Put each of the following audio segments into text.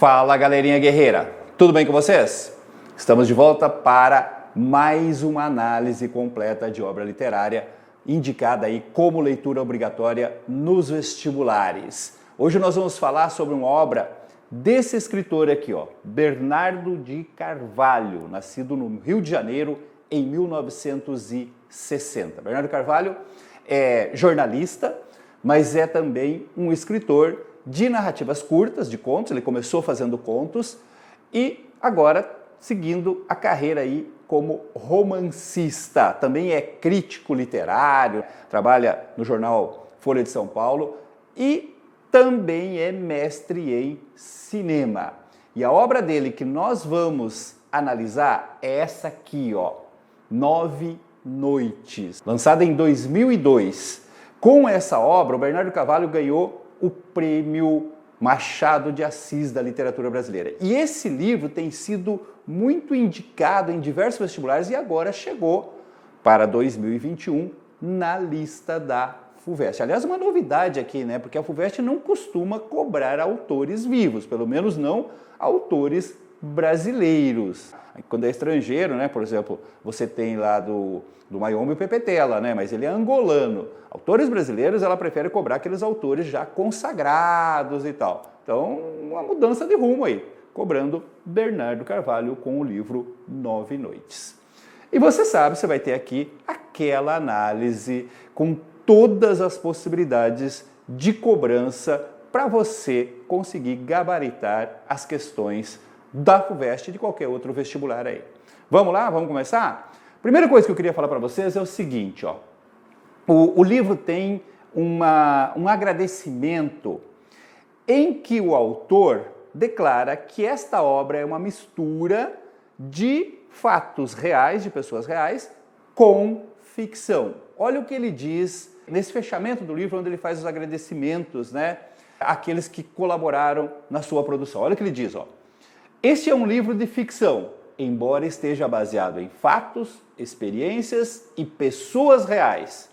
Fala, galerinha guerreira! Tudo bem com vocês? Estamos de volta para mais uma análise completa de obra literária indicada aí como leitura obrigatória nos vestibulares. Hoje nós vamos falar sobre uma obra desse escritor aqui, ó, Bernardo de Carvalho, nascido no Rio de Janeiro em 1960. Bernardo Carvalho é jornalista, mas é também um escritor de narrativas curtas, de contos. Ele começou fazendo contos e agora seguindo a carreira aí como romancista. Também é crítico literário, trabalha no jornal Folha de São Paulo e também é mestre em cinema. E a obra dele que nós vamos analisar é essa aqui, ó, 9 Noites, lançada em 2002. Com essa obra, o Bernardo Carvalho ganhou o Prêmio Machado de Assis da literatura brasileira. E esse livro tem sido muito indicado em diversos vestibulares e agora chegou para 2021 na lista da FUVEST. Aliás, uma novidade aqui, né? Porque a FUVEST não costuma cobrar autores vivos, pelo menos não autores brasileiros. Quando é estrangeiro, né? Por exemplo, você tem lá do Mayombe o Pepetela, né? Mas ele é angolano. Autores brasileiros, ela prefere cobrar aqueles autores já consagrados e tal. Então, uma mudança de rumo aí, cobrando Bernardo Carvalho com o livro 9 Noites. E você sabe, você vai ter aqui aquela análise com todas as possibilidades de cobrança para você conseguir gabaritar as questões da FUVEST e de qualquer outro vestibular aí. Vamos lá? Vamos começar? Primeira coisa que eu queria falar para vocês é o seguinte, ó. O livro tem um agradecimento em que o autor declara que esta obra é uma mistura de fatos reais, de pessoas reais, com ficção. Olha o que ele diz nesse fechamento do livro, onde ele faz os agradecimentos, né, àqueles que colaboraram na sua produção. Olha o que ele diz, ó. Este é um livro de ficção, embora esteja baseado em fatos, experiências e pessoas reais.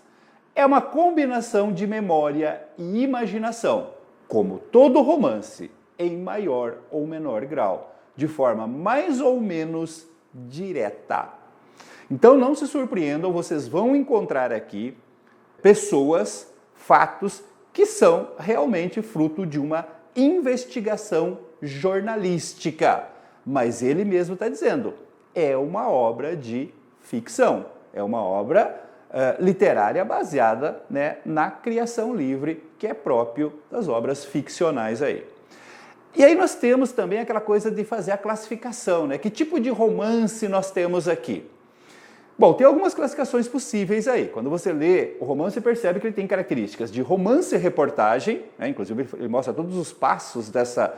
É uma combinação de memória e imaginação, como todo romance, em maior ou menor grau, de forma mais ou menos direta. Então não se surpreendam, vocês vão encontrar aqui pessoas, fatos que são realmente fruto de uma investigação jornalística. Mas ele mesmo está dizendo, é uma obra de ficção, é uma obra literária baseada, né, na criação livre, que é próprio das obras ficcionais aí. E aí nós temos também aquela coisa de fazer a classificação, né? Que tipo de romance nós temos aqui? Bom, tem algumas classificações possíveis aí. Quando você lê o romance, você percebe que ele tem características de romance-reportagem, né? Inclusive ele mostra todos os passos dessa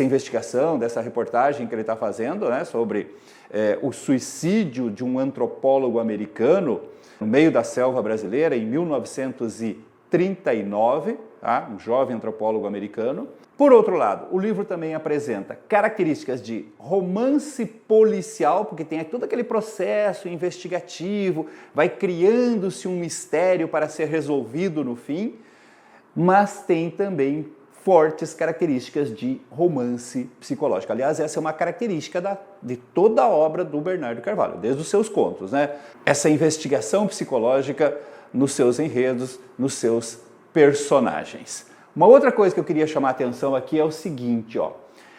investigação, dessa reportagem que ele está fazendo, né? Sobre o suicídio de um antropólogo americano no meio da selva brasileira em 1939, tá? Um jovem antropólogo americano. Por outro lado, o livro também apresenta características de romance policial, porque tem todo aquele processo investigativo, vai criando-se um mistério para ser resolvido no fim, mas tem também fortes características de romance psicológico. Aliás, essa é uma característica de toda a obra do Bernardo Carvalho, desde os seus contos, né? Essa investigação psicológica nos seus enredos, nos seus personagens. Uma outra coisa que eu queria chamar a atenção aqui é o seguinte, ó.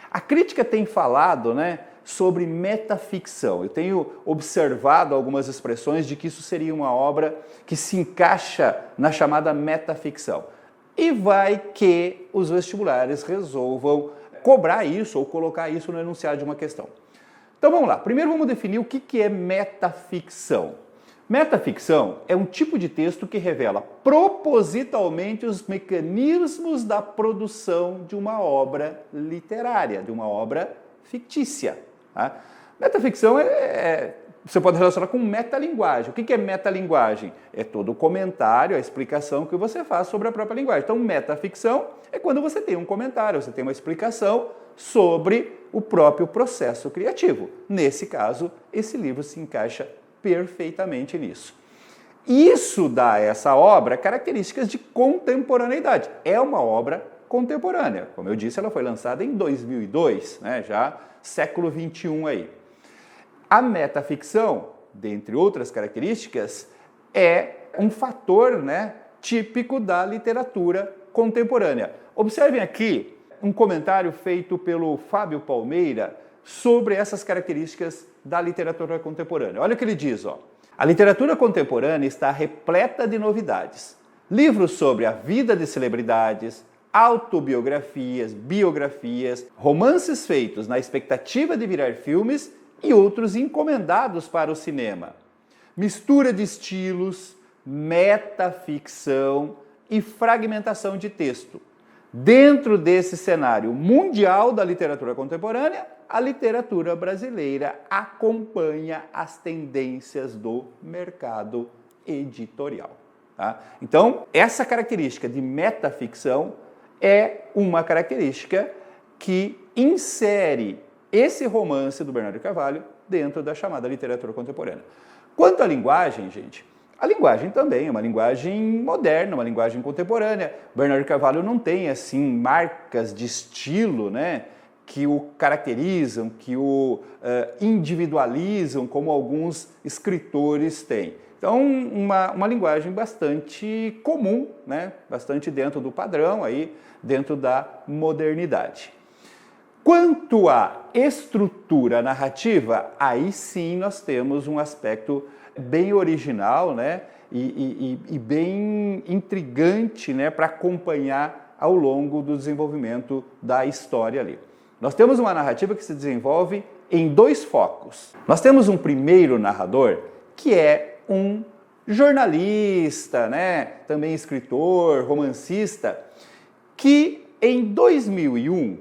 A crítica tem falado, né, sobre metaficção. Eu tenho observado algumas expressões de que isso seria uma obra que se encaixa na chamada metaficção. E vai que os vestibulares resolvam cobrar isso ou colocar isso no enunciado de uma questão. Então vamos lá. Primeiro vamos definir o que é metaficção. Metaficção é um tipo de texto que revela propositalmente os mecanismos da produção de uma obra literária, de uma obra fictícia. Tá? Metaficção você pode relacionar com metalinguagem. O que é metalinguagem? É todo o comentário, a explicação que você faz sobre a própria linguagem. Então, metaficção é quando você tem um comentário, você tem uma explicação sobre o próprio processo criativo. Nesse caso, esse livro se encaixa perfeitamente nisso. Isso dá a essa obra características de contemporaneidade. É uma obra contemporânea. Como eu disse, ela foi lançada em 2002, né, já século XXI aí. A metaficção, dentre outras características, é um fator, né, típico da literatura contemporânea. Observem aqui um comentário feito pelo Fábio Palmeira sobre essas características da literatura contemporânea. Olha o que ele diz, ó. A literatura contemporânea está repleta de novidades. Livros sobre a vida de celebridades, autobiografias, biografias, romances feitos na expectativa de virar filmes e outros encomendados para o cinema. Mistura de estilos, metaficção e fragmentação de texto. Dentro desse cenário mundial da literatura contemporânea, a literatura brasileira acompanha as tendências do mercado editorial. Tá? Então, essa característica de metaficção é uma característica que insere esse romance do Bernardo Carvalho dentro da chamada literatura contemporânea. Quanto à linguagem, gente, a linguagem também é uma linguagem moderna, uma linguagem contemporânea. Bernardo Carvalho não tem, assim, marcas de estilo, né, que o caracterizam, que o individualizam, como alguns escritores têm. Então, uma linguagem bastante comum, né, bastante dentro do padrão, aí, dentro da modernidade. Quanto à estrutura narrativa, aí sim nós temos um aspecto bem original, né, e bem intrigante, né, para acompanhar ao longo do desenvolvimento da história ali. Nós temos uma narrativa que se desenvolve em dois focos. Nós temos um primeiro narrador, que é um jornalista, né, também escritor, romancista, que em 2001,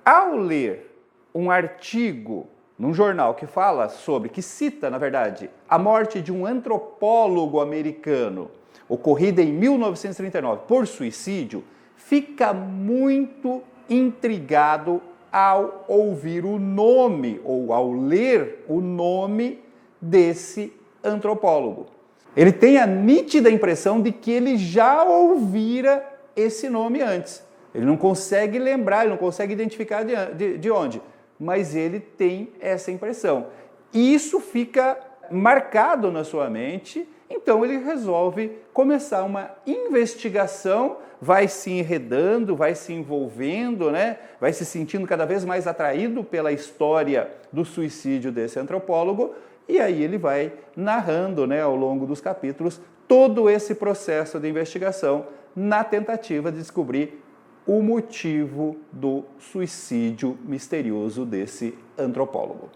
ao ler um artigo num jornal que fala sobre, que cita, na verdade, a morte de um antropólogo americano ocorrida em 1939 por suicídio, fica muito intrigado ao ouvir o nome ou ao ler o nome desse antropólogo. Ele tem a nítida impressão de que ele já ouvira esse nome antes. Ele não consegue lembrar, ele não consegue identificar de onde, mas ele tem essa impressão. E isso fica marcado na sua mente, então ele resolve começar uma investigação, vai se enredando, vai se envolvendo, né? Vai se sentindo cada vez mais atraído pela história do suicídio desse antropólogo, e aí ele vai narrando, né, ao longo dos capítulos todo esse processo de investigação na tentativa de descobrir o motivo do suicídio misterioso desse antropólogo.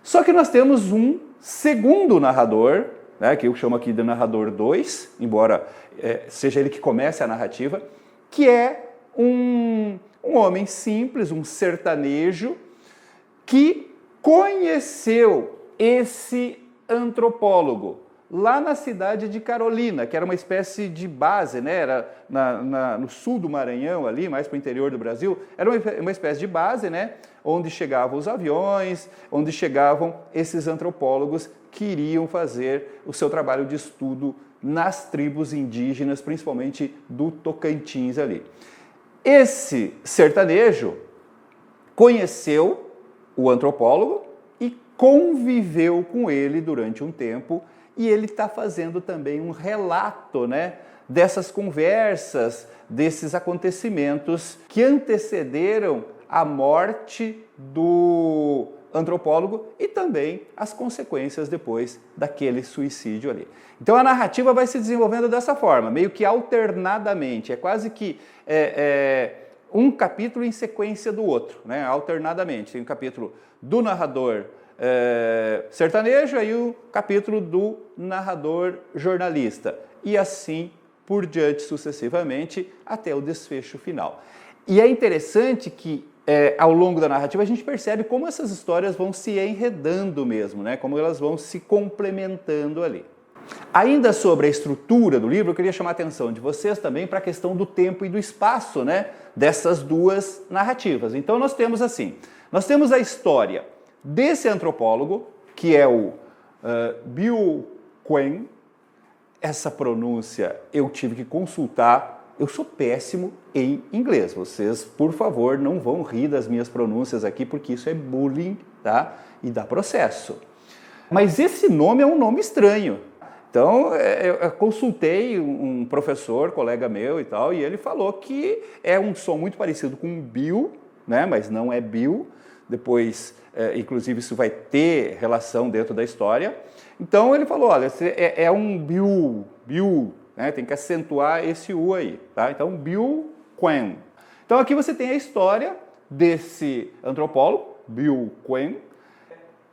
Só que nós temos um segundo narrador, né, que eu chamo aqui de narrador 2, embora seja ele que comece a narrativa, que é um homem simples, um sertanejo, que conheceu esse antropólogo lá na cidade de Carolina, que era uma espécie de base, né? Era no sul do Maranhão, ali, mais para o interior do Brasil, era uma espécie de base, né? Onde chegavam os aviões, onde chegavam esses antropólogos que iriam fazer o seu trabalho de estudo nas tribos indígenas, principalmente do Tocantins ali. Esse sertanejo conheceu o antropólogo e conviveu com ele durante um tempo, e ele está fazendo também um relato, né, dessas conversas, desses acontecimentos que antecederam a morte do antropólogo e também as consequências depois daquele suicídio ali. Então a narrativa vai se desenvolvendo dessa forma, meio que alternadamente, é quase que um capítulo em sequência do outro, né, alternadamente. Tem um capítulo do narrador sertanejo, aí o capítulo do narrador jornalista, e assim por diante sucessivamente até o desfecho final. E é interessante que ao longo da narrativa a gente percebe como essas histórias vão se enredando mesmo, né? Como elas vão se complementando ali. Ainda sobre a estrutura do livro, eu queria chamar a atenção de vocês também para a questão do tempo e do espaço, né, dessas duas narrativas. Então nós temos nós temos a história desse antropólogo, que é o Bill Quinn. Essa pronúncia eu tive que consultar, Eu sou péssimo em inglês. Vocês, por favor, não vão rir das minhas pronúncias aqui, porque isso é bullying, tá? E dá processo. Mas esse nome é um nome estranho. Então, eu consultei um professor, colega meu e tal, e ele falou que é um som muito parecido com Bill, né? Mas não é Bill. Depois, inclusive, isso vai ter relação dentro da história. Então, ele falou, olha, é um Bill, né? Tem que acentuar esse U aí, tá? Então, Bill Quen. Então, aqui você tem a história desse antropólogo, Bill Quen,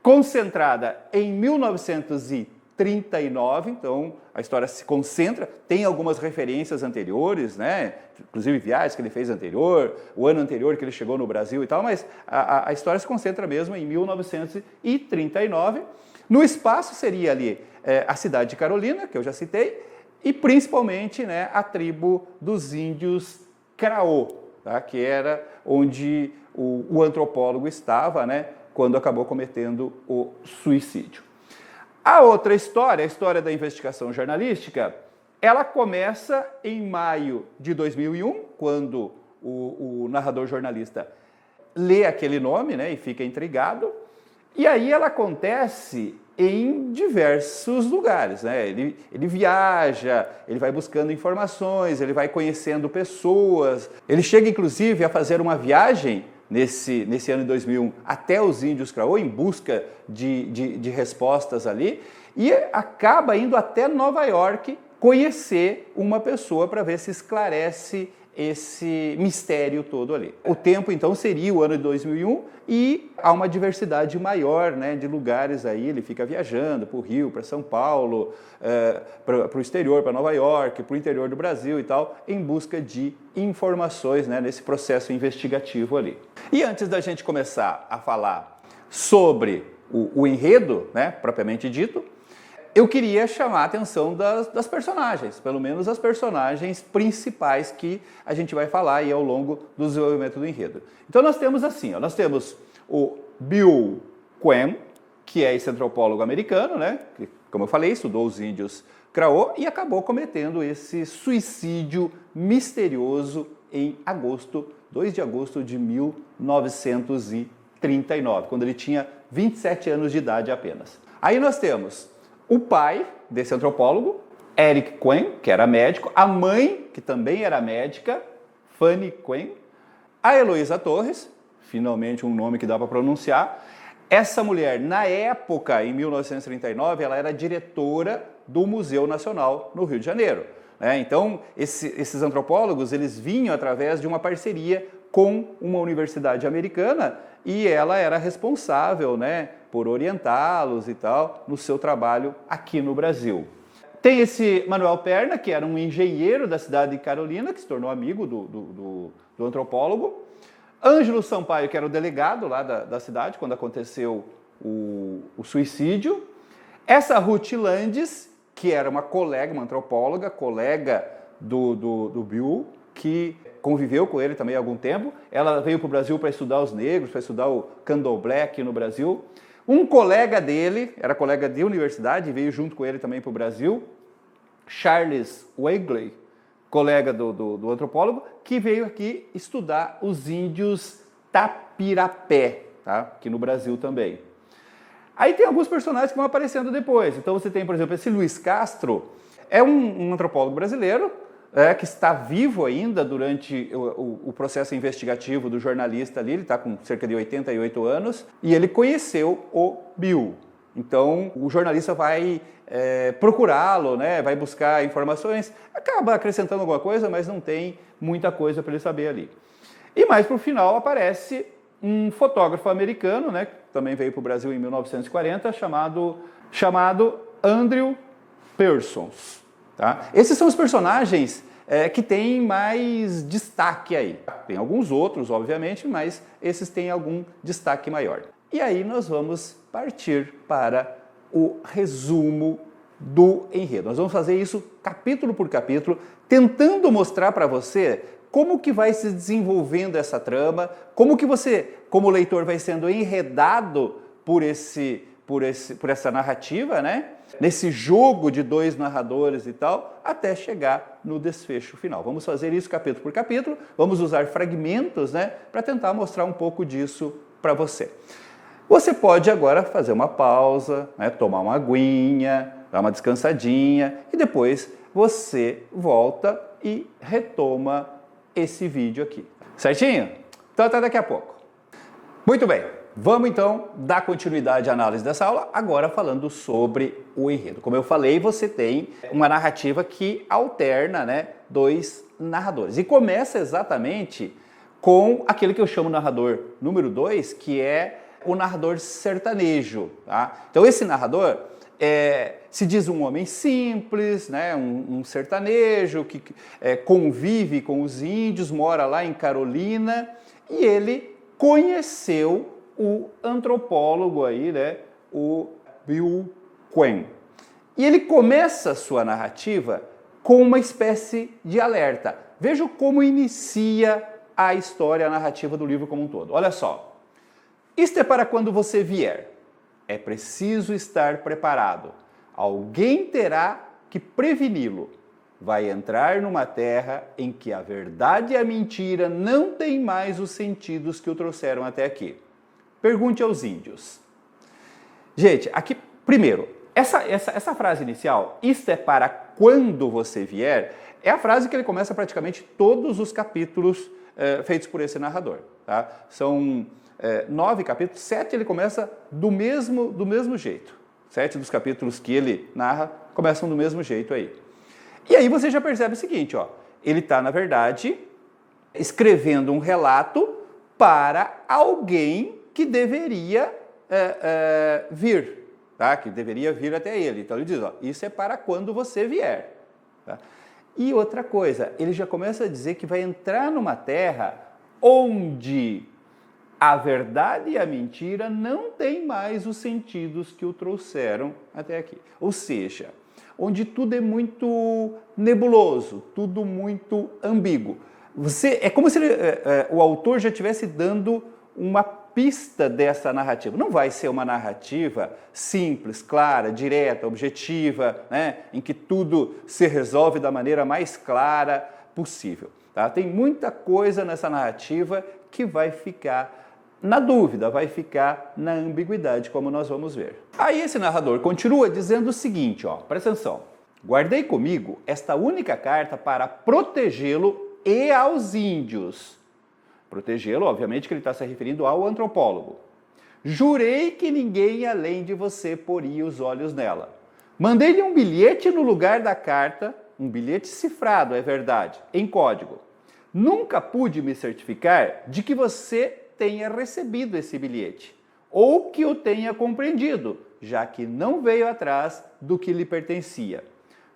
concentrada em 1939, então a história se concentra, tem algumas referências anteriores, né? Inclusive viagens que ele fez anterior, o ano anterior que ele chegou no Brasil e tal, mas a história se concentra mesmo em 1939. No espaço seria ali a cidade de Carolina, que eu já citei, e principalmente, né, a tribo dos índios Craô, tá? Que era onde o antropólogo estava, né, quando acabou cometendo o suicídio. A outra história, a história da investigação jornalística, ela começa em maio de 2001, quando o narrador jornalista lê aquele nome, né, e fica intrigado, e aí ela acontece em diversos lugares, né? Ele viaja, ele vai buscando informações, ele vai conhecendo pessoas, ele chega inclusive a fazer uma viagem nesse ano de 2001 até os índios Craô em busca de respostas ali e acaba indo até Nova York conhecer uma pessoa para ver se esclarece esse mistério todo ali. O tempo então seria o ano de 2001 e há uma diversidade maior, né, de lugares aí, ele fica viajando para o Rio, para São Paulo, para o exterior, para Nova York, para o interior do Brasil e tal, em busca de informações, né, nesse processo investigativo ali. E antes da gente começar a falar sobre o enredo, né, propriamente dito, eu queria chamar a atenção das personagens, pelo menos as personagens principais que a gente vai falar aí ao longo do desenvolvimento do enredo. Então nós temos assim, nós temos o Bill Quen, que é esse antropólogo americano, né, que, como eu falei, estudou os índios Craô e acabou cometendo esse suicídio misterioso em 2 de agosto de 1939, quando ele tinha 27 anos de idade apenas. Aí nós temos o pai desse antropólogo, Eric Quen, que era médico, a mãe, que também era médica, Fanny Quen, a Heloísa Torres, finalmente um nome que dá para pronunciar. Essa mulher, na época, em 1939, ela era diretora do Museu Nacional no Rio de Janeiro. Então, esses antropólogos, eles vinham através de uma parceria com uma universidade americana e ela era responsável, né, por orientá-los e tal no seu trabalho aqui no Brasil. Tem esse Manuel Perna, que era um engenheiro da cidade de Carolina, que se tornou amigo do antropólogo. Ângelo Sampaio, que era o delegado lá da cidade, quando aconteceu o suicídio. Essa Ruth Landes, que era uma colega, uma antropóloga, colega do Bill, que conviveu com ele também há algum tempo. Ela veio para o Brasil para estudar os negros, para estudar o candomblé aqui no Brasil. Um colega dele, era colega de universidade, veio junto com ele também para o Brasil, Charles Wegley, colega do antropólogo, que veio aqui estudar os índios Tapirapé, tá? Aqui no Brasil também. Aí tem alguns personagens que vão aparecendo depois. Então você tem, por exemplo, esse Luiz Castro, é um antropólogo brasileiro, que está vivo ainda durante o processo investigativo do jornalista ali, ele está com cerca de 88 anos, e ele conheceu o Bill. Então, o jornalista vai procurá-lo, né, vai buscar informações, acaba acrescentando alguma coisa, mas não tem muita coisa para ele saber ali. E mais para o final aparece um fotógrafo americano, né, que também veio para o Brasil em 1940, chamado Andrew Parsons. Tá? Esses são os personagens que têm mais destaque aí. Tem alguns outros, obviamente, mas esses têm algum destaque maior. E aí nós vamos partir para o resumo do enredo. Nós vamos fazer isso capítulo por capítulo, tentando mostrar para você como que vai se desenvolvendo essa trama, como que você, como leitor, vai sendo enredado por essa narrativa, né? nesse jogo de dois narradores e tal, até chegar no desfecho final. Vamos fazer isso capítulo por capítulo, vamos usar fragmentos, né, para tentar mostrar um pouco disso para você. Você pode agora fazer uma pausa, né, tomar uma aguinha, dar uma descansadinha e depois você volta e retoma esse vídeo aqui. Certinho? Então até daqui a pouco. Muito bem, vamos então dar continuidade à análise dessa aula, agora falando sobre o enredo. Como eu falei, você tem uma narrativa que alterna, né, dois narradores. E começa exatamente com aquele que eu chamo narrador número 2, que é o narrador sertanejo. Tá? Então esse narrador se diz um homem simples, né, um sertanejo que convive com os índios, mora lá em Carolina e ele conheceu o antropólogo aí, né, o Bill Quinn. E ele começa a sua narrativa com uma espécie de alerta. Veja como inicia a história, a narrativa do livro como um todo. Olha só. Isto é para quando você vier. É preciso estar preparado. Alguém terá que preveni-lo. Vai entrar numa terra em que a verdade e a mentira não têm mais os sentidos que o trouxeram até aqui. Pergunte aos índios. Gente, aqui, primeiro, essa frase inicial, isto é para quando você vier, é a frase que ele começa praticamente todos os capítulos feitos por esse narrador. Tá? São 9 capítulos, 7 ele começa do mesmo jeito. 7 dos capítulos que ele narra começam do mesmo jeito aí. E aí você já percebe o seguinte, ó, ele está, na verdade, escrevendo um relato para alguém que deveria vir, tá? Que deveria vir até ele. Então ele diz, ó, isso é para quando você vier. Tá? E outra coisa, ele já começa a dizer que vai entrar numa terra onde a verdade e a mentira não têm mais os sentidos que o trouxeram até aqui. Ou seja, onde tudo é muito nebuloso, tudo muito ambíguo. É como se o autor já estivesse dando uma pista dessa narrativa. Não vai ser uma narrativa simples, clara, direta, objetiva, né, em que tudo se resolve da maneira mais clara possível. Tá? Tem muita coisa nessa narrativa que vai ficar na dúvida, vai ficar na ambiguidade, como nós vamos ver. Aí esse narrador continua dizendo o seguinte, ó, presta atenção. Guardei comigo esta única carta para protegê-lo e aos índios. Protegê-lo, obviamente, que ele está se referindo ao antropólogo. Jurei que ninguém além de você poria os olhos nela. Mandei-lhe um bilhete no lugar da carta, um bilhete cifrado, é verdade, em código. Nunca pude me certificar de que você tenha recebido esse bilhete, ou que o tenha compreendido, já que não veio atrás do que lhe pertencia.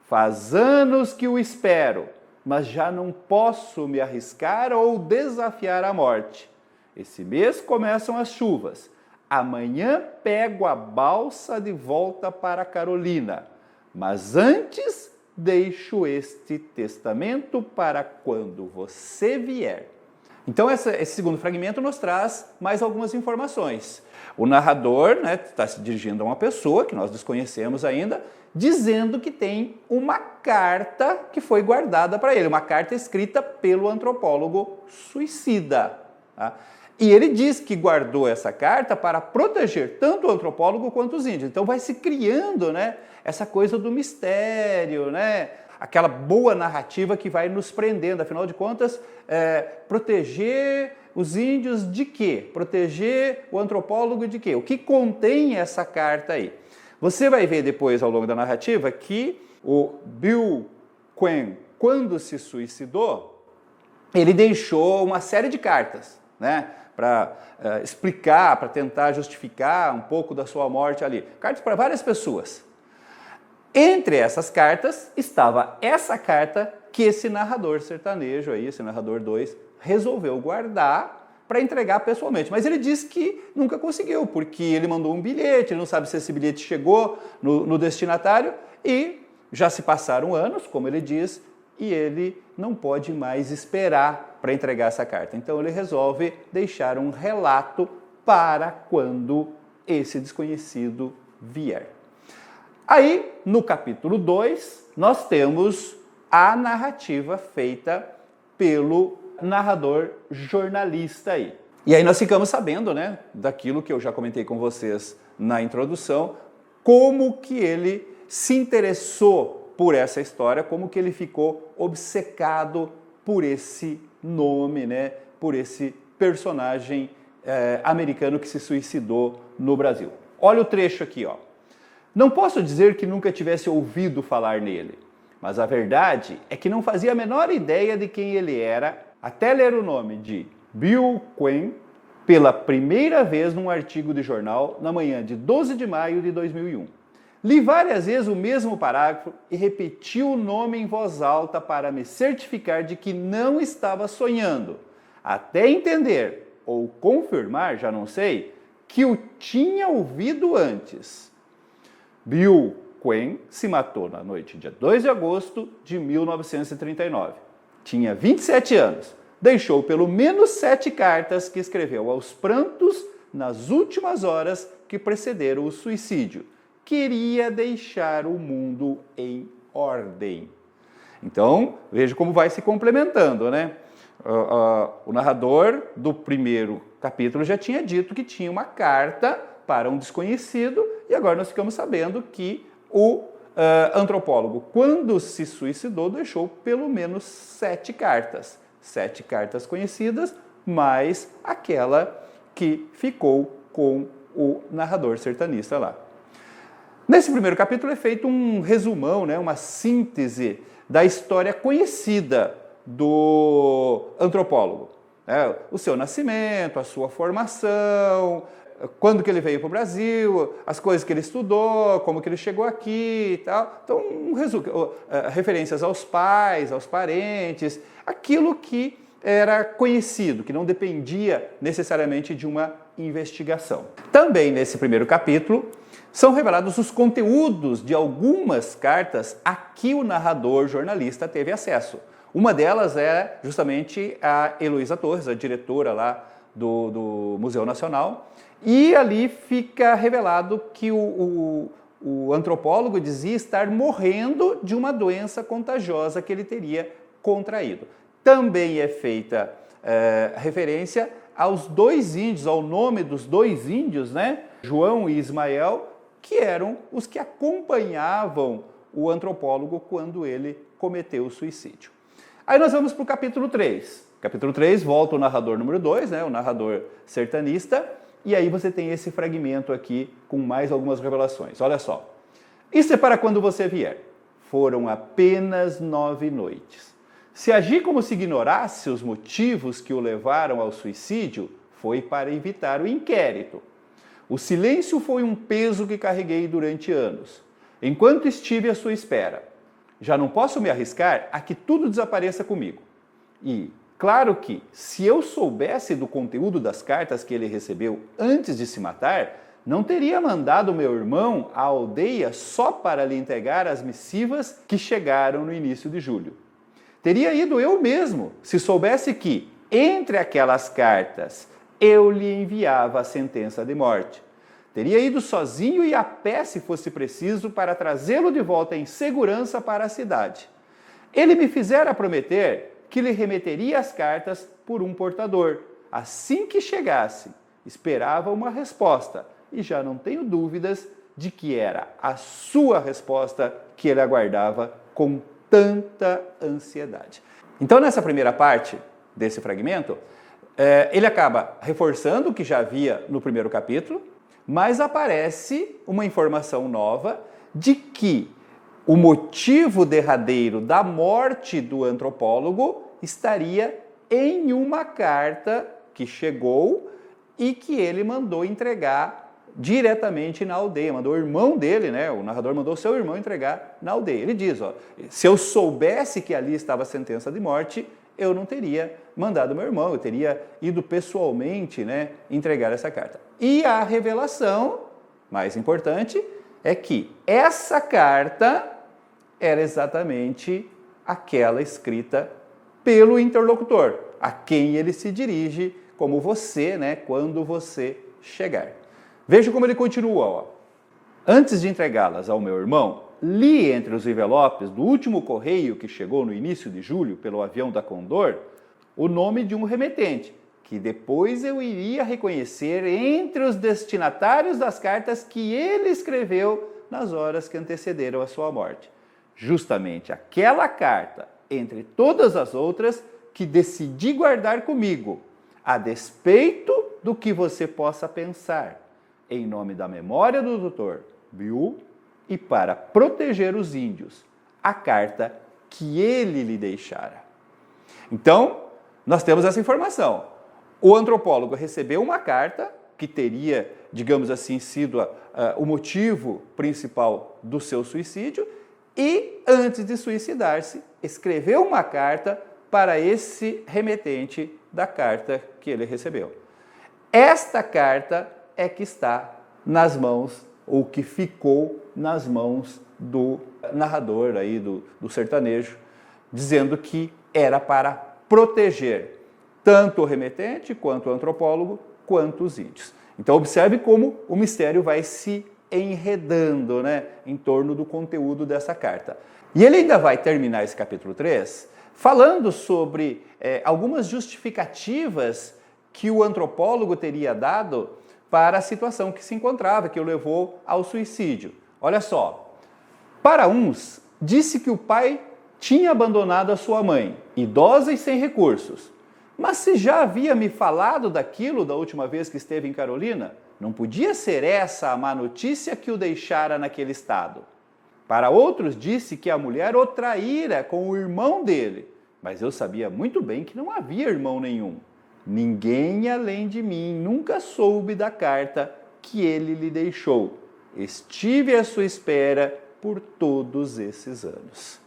Faz anos que o espero, mas já não posso me arriscar ou desafiar a morte. Esse mês começam as chuvas. Amanhã pego a balsa de volta para Carolina, mas antes deixo este testamento para quando você vier. Então esse segundo fragmento nos traz mais algumas informações. O narrador está se dirigindo a uma pessoa que nós desconhecemos ainda, dizendo que tem uma carta que foi guardada para ele, uma carta escrita pelo antropólogo suicida. Tá? E ele diz que guardou essa carta para proteger tanto o antropólogo quanto os índios. Então vai se criando, né, essa coisa do mistério, né? Aquela boa narrativa que vai nos prendendo. Afinal de contas, proteger os índios de quê? Proteger o antropólogo de quê? O que contém essa carta aí? Você vai ver depois, ao longo da narrativa, que o Bill Quinn, quando se suicidou, ele deixou uma série de cartas, né, para explicar, para tentar justificar um pouco da sua morte ali. Cartas para várias pessoas. Entre essas cartas estava essa carta que esse narrador sertanejo, aí, esse narrador 2, resolveu guardar para entregar pessoalmente. Mas ele disse que nunca conseguiu, porque ele mandou um bilhete, ele não sabe se esse bilhete chegou no destinatário e já se passaram anos, como ele diz, e ele não pode mais esperar para entregar essa carta. Então ele resolve deixar um relato para quando esse desconhecido vier. Aí, no capítulo 2, nós temos a narrativa feita pelo narrador jornalista aí. E aí nós ficamos sabendo, né, daquilo que eu já comentei com vocês na introdução, como que ele se interessou por essa história, como que ele ficou obcecado por esse nome, né, por esse personagem americano que se suicidou no Brasil. Olha o trecho aqui, ó. Não posso dizer que nunca tivesse ouvido falar nele, mas a verdade é que não fazia a menor ideia de quem ele era, até ler o nome de Bill Quinn pela primeira vez num artigo de jornal na manhã de 12 de maio de 2001. Li várias vezes o mesmo parágrafo e repeti o nome em voz alta para me certificar de que não estava sonhando, até entender, ou confirmar, já não sei, que o tinha ouvido antes. Bill Quinn se matou na noite de 2 de agosto de 1939. Tinha 27 anos. Deixou pelo menos 7 cartas que escreveu aos prantos nas últimas horas que precederam o suicídio. Queria deixar o mundo em ordem. Então, veja como vai se complementando, né? O narrador do primeiro capítulo já tinha dito que tinha uma carta para um desconhecido, e agora nós ficamos sabendo que o antropólogo, quando se suicidou, deixou pelo menos 7 cartas. 7 cartas conhecidas, mais aquela que ficou com o narrador sertanista lá. Nesse primeiro capítulo é feito um resumão, né, uma síntese da história conhecida do antropólogo. O seu nascimento, a sua formação, quando que ele veio para o Brasil, as coisas que ele estudou, como que ele chegou aqui e tal. Então, referências aos pais, aos parentes, aquilo que era conhecido, que não dependia necessariamente de uma investigação. Também nesse primeiro capítulo são revelados os conteúdos de algumas cartas a que o narrador jornalista teve acesso. Uma delas é justamente a Heloísa Torres, a diretora lá do Museu Nacional, e ali fica revelado que o antropólogo dizia estar morrendo de uma doença contagiosa que ele teria contraído. Também é feita referência aos 2 índios, ao nome dos 2 índios, né? João e Ismael, que eram os que acompanhavam o antropólogo quando ele cometeu o suicídio. Aí nós vamos para o capítulo 3. Capítulo 3, volta o narrador número 2, né? O narrador sertanista, e aí você tem esse fragmento aqui com mais algumas revelações. Olha só. Isso é para quando você vier. Foram apenas 9 noites. Se agir como se ignorasse os motivos que o levaram ao suicídio, foi para evitar o inquérito. O silêncio foi um peso que carreguei durante anos, enquanto estive à sua espera. Já não posso me arriscar a que tudo desapareça comigo. E, claro que, se eu soubesse do conteúdo das cartas que ele recebeu antes de se matar, não teria mandado meu irmão à aldeia só para lhe entregar as missivas que chegaram no início de julho. Teria ido eu mesmo, se soubesse que, entre aquelas cartas, eu lhe enviava a sentença de morte. Teria ido sozinho e a pé, se fosse preciso, para trazê-lo de volta em segurança para a cidade. Ele me fizera prometer que lhe remeteria as cartas por um portador. Assim que chegasse, esperava uma resposta, e já não tenho dúvidas de que era a sua resposta que ele aguardava com tanta ansiedade. Então, nessa primeira parte desse fragmento, ele acaba reforçando o que já havia no primeiro capítulo, mas aparece uma informação nova de que o motivo derradeiro da morte do antropólogo estaria em uma carta que chegou e que ele mandou entregar diretamente na aldeia, mandou o irmão dele, né? O narrador mandou seu irmão entregar na aldeia. Ele diz, ó, se eu soubesse que ali estava a sentença de morte, eu não teria mandado meu irmão, eu teria ido pessoalmente, né, entregar essa carta. E a revelação mais importante é que essa carta era exatamente aquela escrita pelo interlocutor, a quem ele se dirige como você, né, quando você chegar. Veja como ele continua, ó. Antes de entregá-las ao meu irmão, li entre os envelopes do último correio que chegou no início de julho pelo avião da Condor o nome de um remetente, que depois eu iria reconhecer entre os destinatários das cartas que ele escreveu nas horas que antecederam a sua morte. Justamente aquela carta, entre todas as outras, que decidi guardar comigo, a despeito do que você possa pensar, em nome da memória do Dr. Bill e para proteger os índios, a carta que ele lhe deixara. Então, nós temos essa informação. O antropólogo recebeu uma carta que teria, digamos assim, sido o motivo principal do seu suicídio e, antes de suicidar-se, escreveu uma carta para esse remetente da carta que ele recebeu. Esta carta é que está nas mãos, ou que ficou nas mãos do narrador aí do sertanejo, dizendo que era para proteger tanto o remetente, quanto o antropólogo, quanto os índios. Então observe como o mistério vai se enredando, né, em torno do conteúdo dessa carta. E ele ainda vai terminar esse capítulo 3 falando sobre algumas justificativas que o antropólogo teria dado para a situação que se encontrava, que o levou ao suicídio. Olha só, para uns, disse que o pai tinha abandonado a sua mãe, idosa e sem recursos. Mas se já havia me falado daquilo da última vez que esteve em Carolina, não podia ser essa a má notícia que o deixara naquele estado. Para outros, disse que a mulher o traíra com o irmão dele, mas eu sabia muito bem que não havia irmão nenhum. Ninguém além de mim nunca soube da carta que ele lhe deixou. Estive à sua espera por todos esses anos.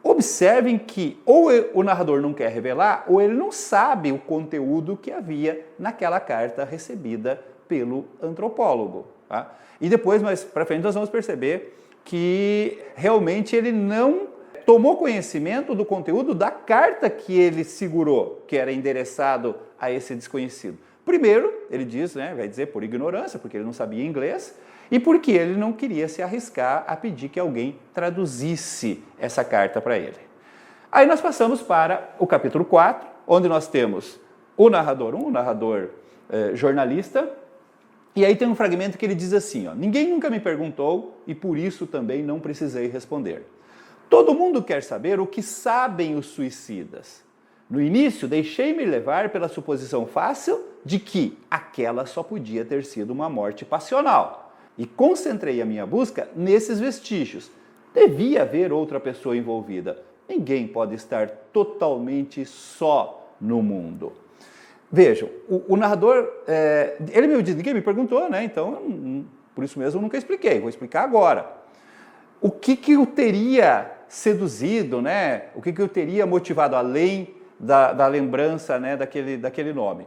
Observem que ou o narrador não quer revelar, ou ele não sabe o conteúdo que havia naquela carta recebida pelo antropólogo. Tá? E depois, mais para frente, nós vamos perceber que realmente ele não tomou conhecimento do conteúdo da carta que ele segurou, que era endereçado a esse desconhecido. Primeiro, ele diz, né, vai dizer por ignorância, porque ele não sabia inglês, e porque ele não queria se arriscar a pedir que alguém traduzisse essa carta para ele. Aí nós passamos para o capítulo 4, onde nós temos o narrador 1, o narrador jornalista, e aí tem um fragmento que ele diz assim, ó, ninguém nunca me perguntou e por isso também não precisei responder. Todo mundo quer saber o que sabem os suicidas. No início, deixei-me levar pela suposição fácil de que aquela só podia ter sido uma morte passional e concentrei a minha busca nesses vestígios. Devia haver outra pessoa envolvida. Ninguém pode estar totalmente só no mundo. Vejam, o narrador, ele me diz, ninguém me perguntou, né? Então, por isso mesmo eu nunca expliquei, vou explicar agora. O que o teria seduzido, né? O que o teria motivado além da lembrança, né, daquele nome?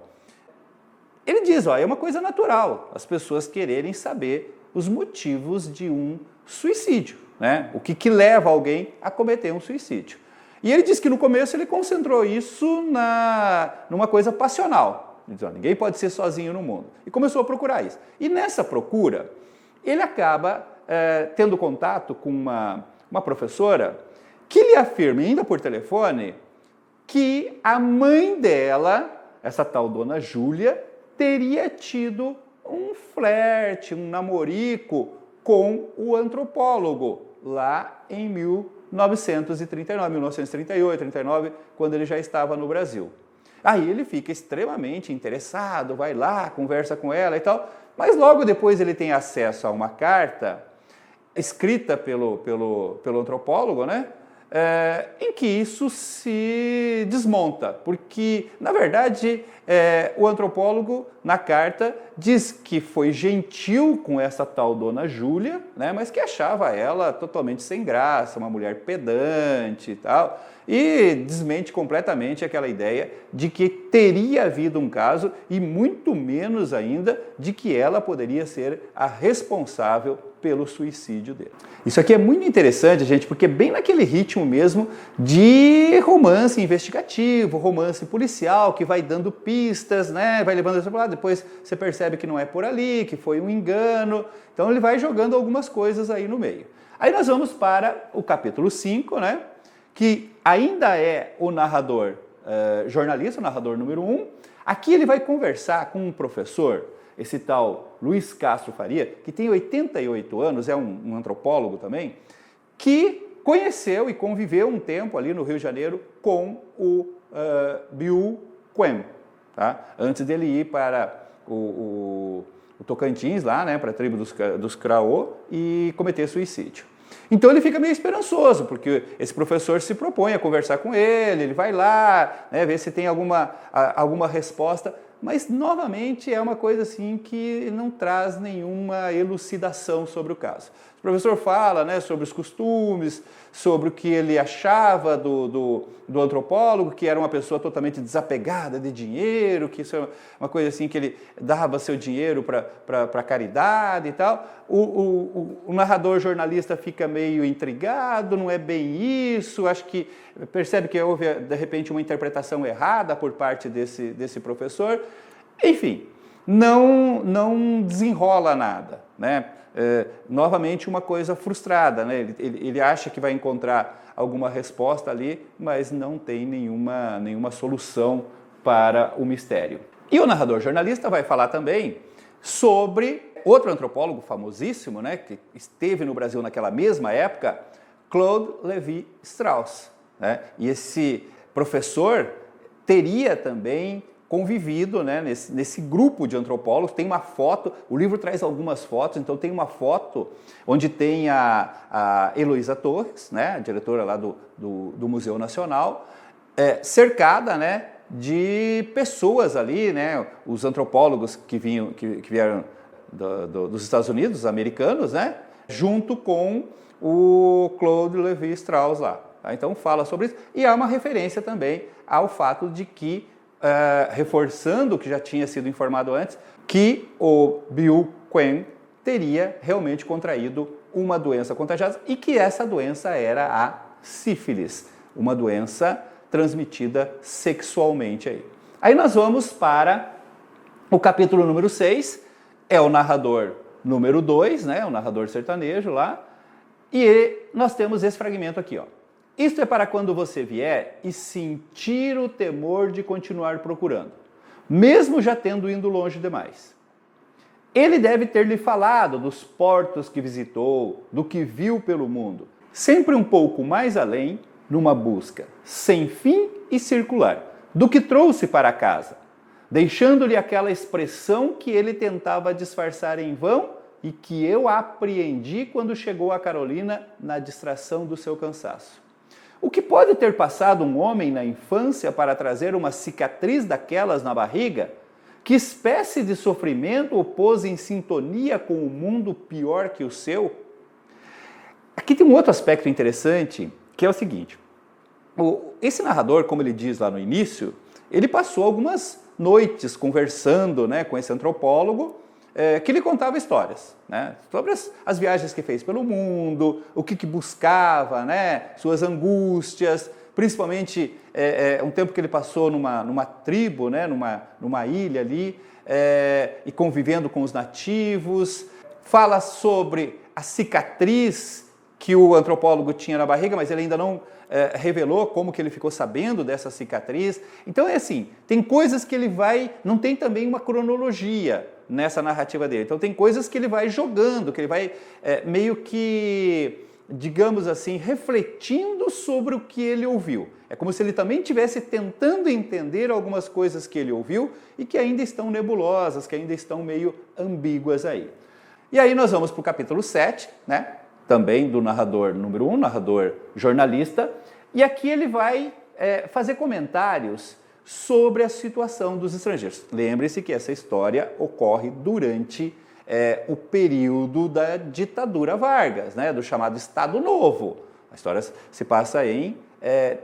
Ele diz, ó, é uma coisa natural, as pessoas quererem saber os motivos de um suicídio, né? O que leva alguém a cometer um suicídio. E ele diz que no começo ele concentrou isso numa coisa passional. Ele diz, ó, ninguém pode ser sozinho no mundo. E começou a procurar isso. E nessa procura, ele acaba tendo contato com uma professora que lhe afirma, ainda por telefone, que a mãe dela, essa tal dona Júlia, teria tido um flerte, um namorico com o antropólogo lá em 1938, 39, quando ele já estava no Brasil. Aí ele fica extremamente interessado, vai lá, conversa com ela e tal, mas logo depois ele tem acesso a uma carta escrita pelo antropólogo, né? Em que isso se desmonta, porque, na verdade, o antropólogo, na carta, diz que foi gentil com essa tal dona Júlia, né, mas que achava ela totalmente sem graça, uma mulher pedante e tal, e desmente completamente aquela ideia de que teria havido um caso, e muito menos ainda de que ela poderia ser a responsável pelo suicídio dele. Isso aqui é muito interessante, gente, porque é bem naquele ritmo mesmo de romance investigativo, romance policial, que vai dando pistas, né? Vai levando para lá, depois você percebe que não é por ali, que foi um engano. Então ele vai jogando algumas coisas aí no meio. Aí nós vamos para o capítulo 5, né? Que ainda é o narrador jornalista, o narrador número 1. Aqui ele vai conversar com um professor, esse tal Luiz Castro Faria, que tem 88 anos, é um antropólogo também, que conheceu e conviveu um tempo ali no Rio de Janeiro com o Bill Quam, tá? Antes dele ir para o Tocantins, lá, né, para a tribo dos Craô, e cometer suicídio. Então ele fica meio esperançoso, porque esse professor se propõe a conversar com ele vai lá, né, ver se tem alguma resposta, mas novamente é uma coisa assim que não traz nenhuma elucidação sobre o caso. O professor fala, né, sobre os costumes, sobre o que ele achava do antropólogo, que era uma pessoa totalmente desapegada de dinheiro, que isso é uma coisa assim que ele dava seu dinheiro para caridade e tal. O narrador jornalista fica meio intrigado, não é bem isso, acho que percebe que houve de repente uma interpretação errada por parte desse professor. Enfim, não desenrola nada, né? Novamente uma coisa frustrada, né? Ele acha que vai encontrar alguma resposta ali, mas não tem nenhuma solução para o mistério. E o narrador jornalista vai falar também sobre outro antropólogo famosíssimo, né, que esteve no Brasil naquela mesma época, Claude Lévi-Strauss, né? E esse professor teria também convivido, né, nesse grupo de antropólogos. Tem uma foto, o livro traz algumas fotos, então tem uma foto onde tem a Heloísa Torres, né, a diretora lá do Museu Nacional, cercada, né, de pessoas ali, né, os antropólogos que vieram dos Estados Unidos, os americanos, né, junto com o Claude Lévi-Strauss lá. Tá? Então fala sobre isso, e há uma referência também ao fato de que, reforçando o que já tinha sido informado antes, que o Bill Quam teria realmente contraído uma doença contagiosa e que essa doença era a sífilis, uma doença transmitida sexualmente aí. Aí nós vamos para o capítulo número 6, é o narrador número 2, né, o narrador sertanejo lá, e nós temos esse fragmento aqui, ó. Isto é para quando você vier e sentir o temor de continuar procurando, mesmo já tendo ido longe demais. Ele deve ter lhe falado dos portos que visitou, do que viu pelo mundo, sempre um pouco mais além, numa busca sem fim e circular, do que trouxe para casa, deixando-lhe aquela expressão que ele tentava disfarçar em vão e que eu apreendi quando chegou a Carolina na distração do seu cansaço. O que pode ter passado um homem na infância para trazer uma cicatriz daquelas na barriga? Que espécie de sofrimento o pôs em sintonia com o mundo pior que o seu? Aqui tem um outro aspecto interessante, que é o seguinte. Esse narrador, como ele diz lá no início, ele passou algumas noites conversando, né, com esse antropólogo, que lhe contava histórias, né, sobre as viagens que fez pelo mundo, o que buscava, né, suas angústias, principalmente um tempo que ele passou numa tribo, né, numa ilha ali, e convivendo com os nativos. Fala sobre a cicatriz que o antropólogo tinha na barriga, mas ele ainda não revelou como que ele ficou sabendo dessa cicatriz. Então é assim, tem coisas que ele não tem também uma cronologia nessa narrativa dele. Então tem coisas que ele vai jogando, que ele vai meio que, digamos assim, refletindo sobre o que ele ouviu. É como se ele também estivesse tentando entender algumas coisas que ele ouviu e que ainda estão nebulosas, que ainda estão meio ambíguas aí. E aí nós vamos para o capítulo 7, né? Também do narrador número 1, narrador jornalista, e aqui ele vai fazer comentários sobre a situação dos estrangeiros. Lembre-se que essa história ocorre durante o período da ditadura Vargas, né, do chamado Estado Novo. A história se passa em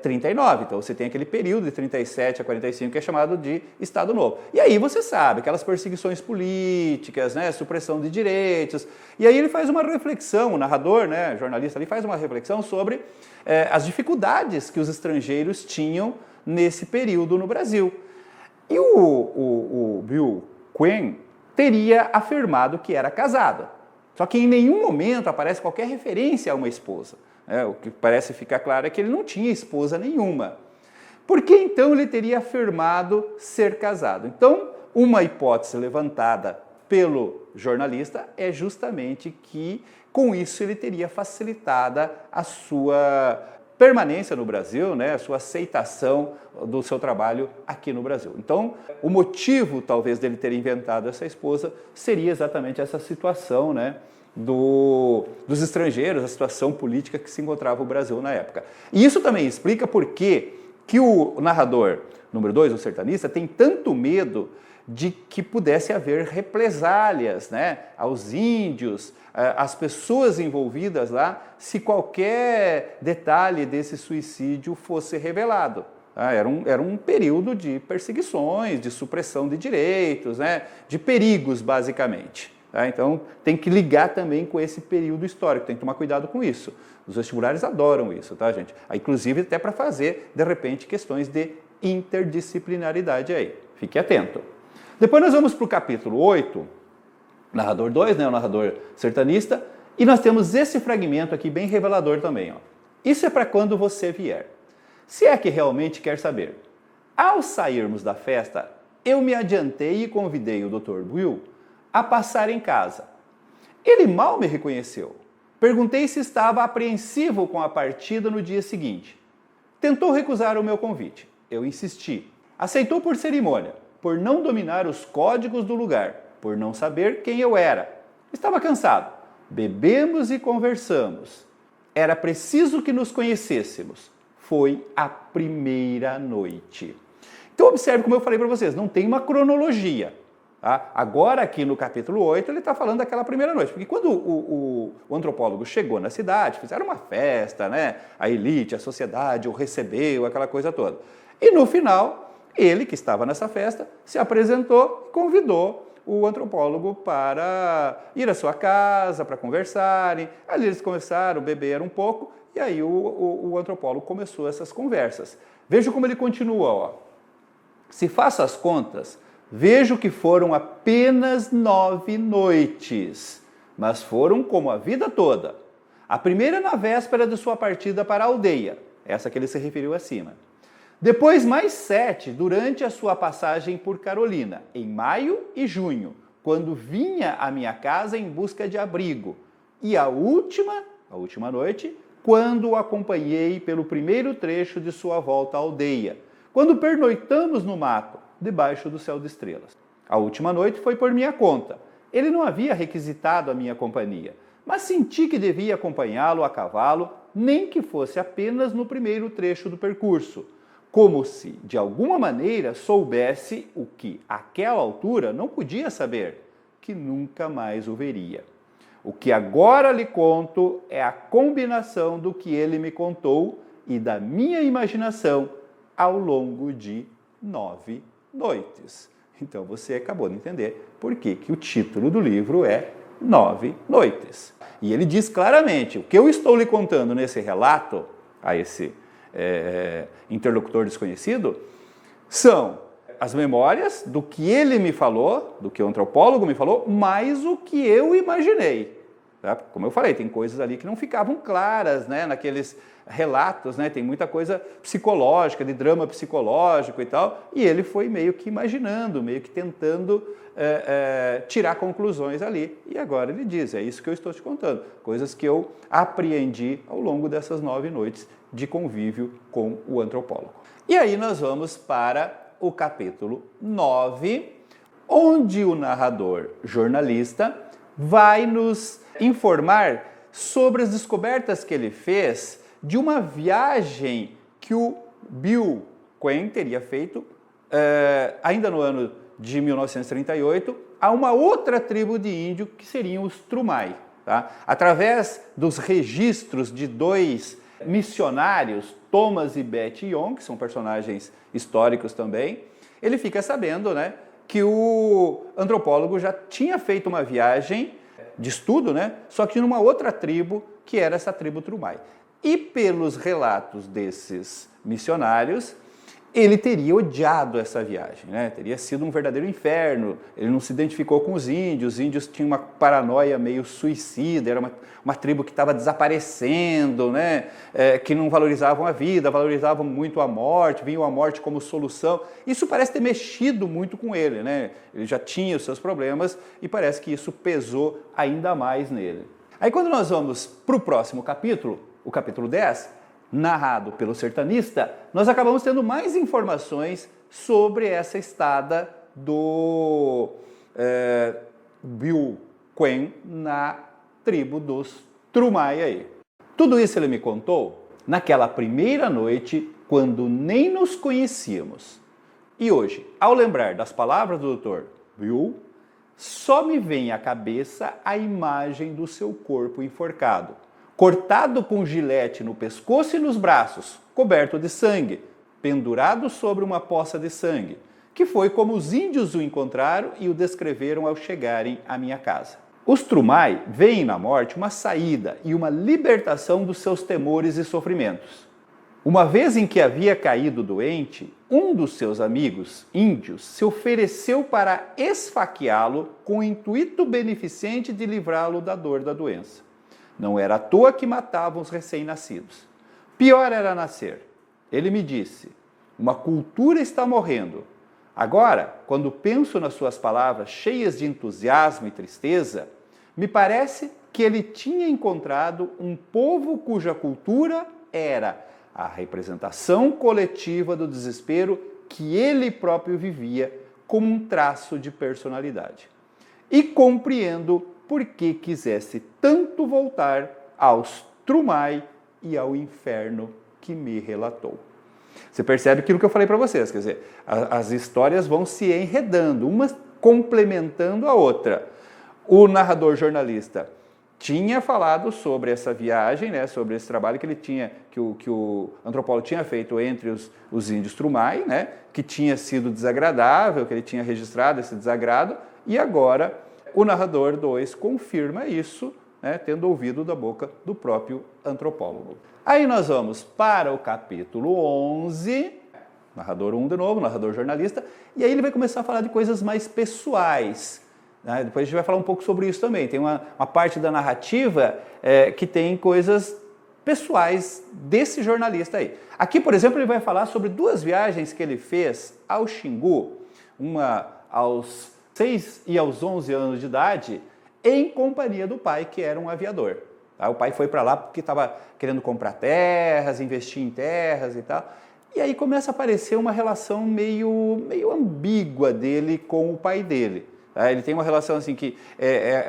39. Então você tem aquele período de 37 a 45 que é chamado de Estado Novo. E aí você sabe, aquelas perseguições políticas, né, supressão de direitos. E aí ele faz uma reflexão, o narrador, né, jornalista ali, faz uma reflexão sobre as dificuldades que os estrangeiros tinham nesse período no Brasil. E o Bill Quinn teria afirmado que era casado. Só que em nenhum momento aparece qualquer referência a uma esposa. O que parece ficar claro é que ele não tinha esposa nenhuma. Por que então ele teria afirmado ser casado? Então, uma hipótese levantada pelo jornalista é justamente que com isso ele teria facilitada a sua permanência no Brasil, né, a sua aceitação do seu trabalho aqui no Brasil. Então, o motivo talvez dele ter inventado essa esposa seria exatamente essa situação, né, dos estrangeiros, a situação política que se encontrava o Brasil na época. E isso também explica por que o narrador número 2, o sertanista, tem tanto medo de que pudesse haver represálias, né, aos índios, às pessoas envolvidas lá, se qualquer detalhe desse suicídio fosse revelado. Era um período de perseguições, de supressão de direitos, né, de perigos, basicamente. Então, tem que ligar também com esse período histórico, tem que tomar cuidado com isso. Os vestibulares adoram isso, tá, gente? Inclusive até para fazer, de repente, questões de interdisciplinaridade aí. Fique atento. Depois nós vamos para o capítulo 8, narrador 2, né, o narrador sertanista, e nós temos esse fragmento aqui bem revelador também. Ó. Isso é para quando você vier. Se é que realmente quer saber. Ao sairmos da festa, eu me adiantei e convidei o Dr. Will a passar em casa. Ele mal me reconheceu. Perguntei se estava apreensivo com a partida no dia seguinte. Tentou recusar o meu convite. Eu insisti. Aceitou por cerimônia, por não dominar os códigos do lugar, por não saber quem eu era. Estava cansado. Bebemos e conversamos. Era preciso que nos conhecêssemos. Foi a primeira noite. Então observe como eu falei para vocês, não tem uma cronologia. Tá? Agora aqui no capítulo 8 ele está falando daquela primeira noite, porque quando o antropólogo chegou na cidade, fizeram uma festa, né? A elite, a sociedade o recebeu, aquela coisa toda. E no final, ele que estava nessa festa se apresentou e convidou o antropólogo para ir à sua casa, para conversarem. Ali eles começaram, beberam um pouco, e aí o antropólogo começou essas conversas. Veja como ele continua, ó. Se faço as contas, vejo que foram apenas 9 noites, mas foram como a vida toda. A primeira na véspera de sua partida para a aldeia, essa que ele se referiu acima. Depois mais 7 durante a sua passagem por Carolina, em maio e junho, quando vinha à minha casa em busca de abrigo. E a última noite, quando o acompanhei pelo primeiro trecho de sua volta à aldeia, quando pernoitamos no mato, debaixo do céu de estrelas. A última noite foi por minha conta. Ele não havia requisitado a minha companhia, mas senti que devia acompanhá-lo a cavalo, nem que fosse apenas no primeiro trecho do percurso, como se, de alguma maneira, soubesse o que, àquela altura, não podia saber, que nunca mais o veria. O que agora lhe conto é a combinação do que ele me contou e da minha imaginação ao longo de 9 noites. Então você acabou de entender por que o título do livro é 9 noites. E ele diz claramente, o que eu estou lhe contando nesse relato, a esse interlocutor desconhecido, são as memórias do que ele me falou, do que o antropólogo me falou, mais o que eu imaginei. Tá? Como eu falei, tem coisas ali que não ficavam claras, né, naqueles relatos, né, tem muita coisa psicológica, de drama psicológico e tal, e ele foi meio que imaginando, meio que tentando tirar conclusões ali. E agora ele diz, é isso que eu estou te contando, coisas que eu apreendi ao longo dessas 9 noites de convívio com o antropólogo. E aí nós vamos para o capítulo 9, onde o narrador jornalista vai nos informar sobre as descobertas que ele fez de uma viagem que o Bill Quinn teria feito ainda no ano de 1938 a uma outra tribo de índio que seriam os Trumai. Tá? Através dos registros de 2 missionários Thomas e Betty Young, que são personagens históricos também, ele fica sabendo, né, que o antropólogo já tinha feito uma viagem de estudo, né, só que numa outra tribo, que era essa tribo Trumai. E pelos relatos desses missionários, ele teria odiado essa viagem, né? Teria sido um verdadeiro inferno, ele não se identificou com os índios tinham uma paranoia meio suicida, era uma tribo que estava desaparecendo, né? Que não valorizavam a vida, valorizavam muito a morte, viam a morte como solução. Isso parece ter mexido muito com ele, né? Ele já tinha os seus problemas e parece que isso pesou ainda mais nele. Aí quando nós vamos para o próximo capítulo, o capítulo 10, narrado pelo sertanista, nós acabamos tendo mais informações sobre essa estada do Bill Quen na tribo dos Trumai aí. Tudo isso ele me contou naquela primeira noite, quando nem nos conhecíamos. E hoje, ao lembrar das palavras do Dr. Bill, só me vem à cabeça a imagem do seu corpo enforcado, cortado com gilete no pescoço e nos braços, coberto de sangue, pendurado sobre uma poça de sangue, que foi como os índios o encontraram e o descreveram ao chegarem à minha casa. Os Trumai veem na morte uma saída e uma libertação dos seus temores e sofrimentos. Uma vez em que havia caído doente, um dos seus amigos índios se ofereceu para esfaqueá-lo com o intuito beneficente de livrá-lo da dor da doença. Não era à toa que matavam os recém-nascidos. Pior era nascer. Ele me disse, uma cultura está morrendo. Agora, quando penso nas suas palavras cheias de entusiasmo e tristeza, me parece que ele tinha encontrado um povo cuja cultura era a representação coletiva do desespero que ele próprio vivia como um traço de personalidade. E compreendo por que quisesse tanto voltar aos Trumai e ao inferno que me relatou. Você percebe aquilo que eu falei para vocês, quer dizer, as histórias vão se enredando, uma complementando a outra. O narrador jornalista tinha falado sobre essa viagem, né, sobre esse trabalho que ele tinha, que o antropólogo tinha feito entre os índios Trumai, né, que tinha sido desagradável, que ele tinha registrado esse desagrado, e agora o narrador 2 confirma isso, né, tendo ouvido da boca do próprio antropólogo. Aí nós vamos para o capítulo 11, narrador 1 de novo, narrador jornalista, e aí ele vai começar a falar de coisas mais pessoais. Né? Depois a gente vai falar um pouco sobre isso também. Tem uma parte da narrativa que tem coisas pessoais desse jornalista aí. Aqui, por exemplo, ele vai falar sobre 2 viagens que ele fez ao Xingu, uma aos 6 e aos 11 anos de idade, em companhia do pai, que era um aviador. Tá? O pai foi para lá porque estava querendo comprar terras, investir em terras e tal. E aí começa a aparecer uma relação meio ambígua dele com o pai dele. Tá? Ele tem uma relação assim que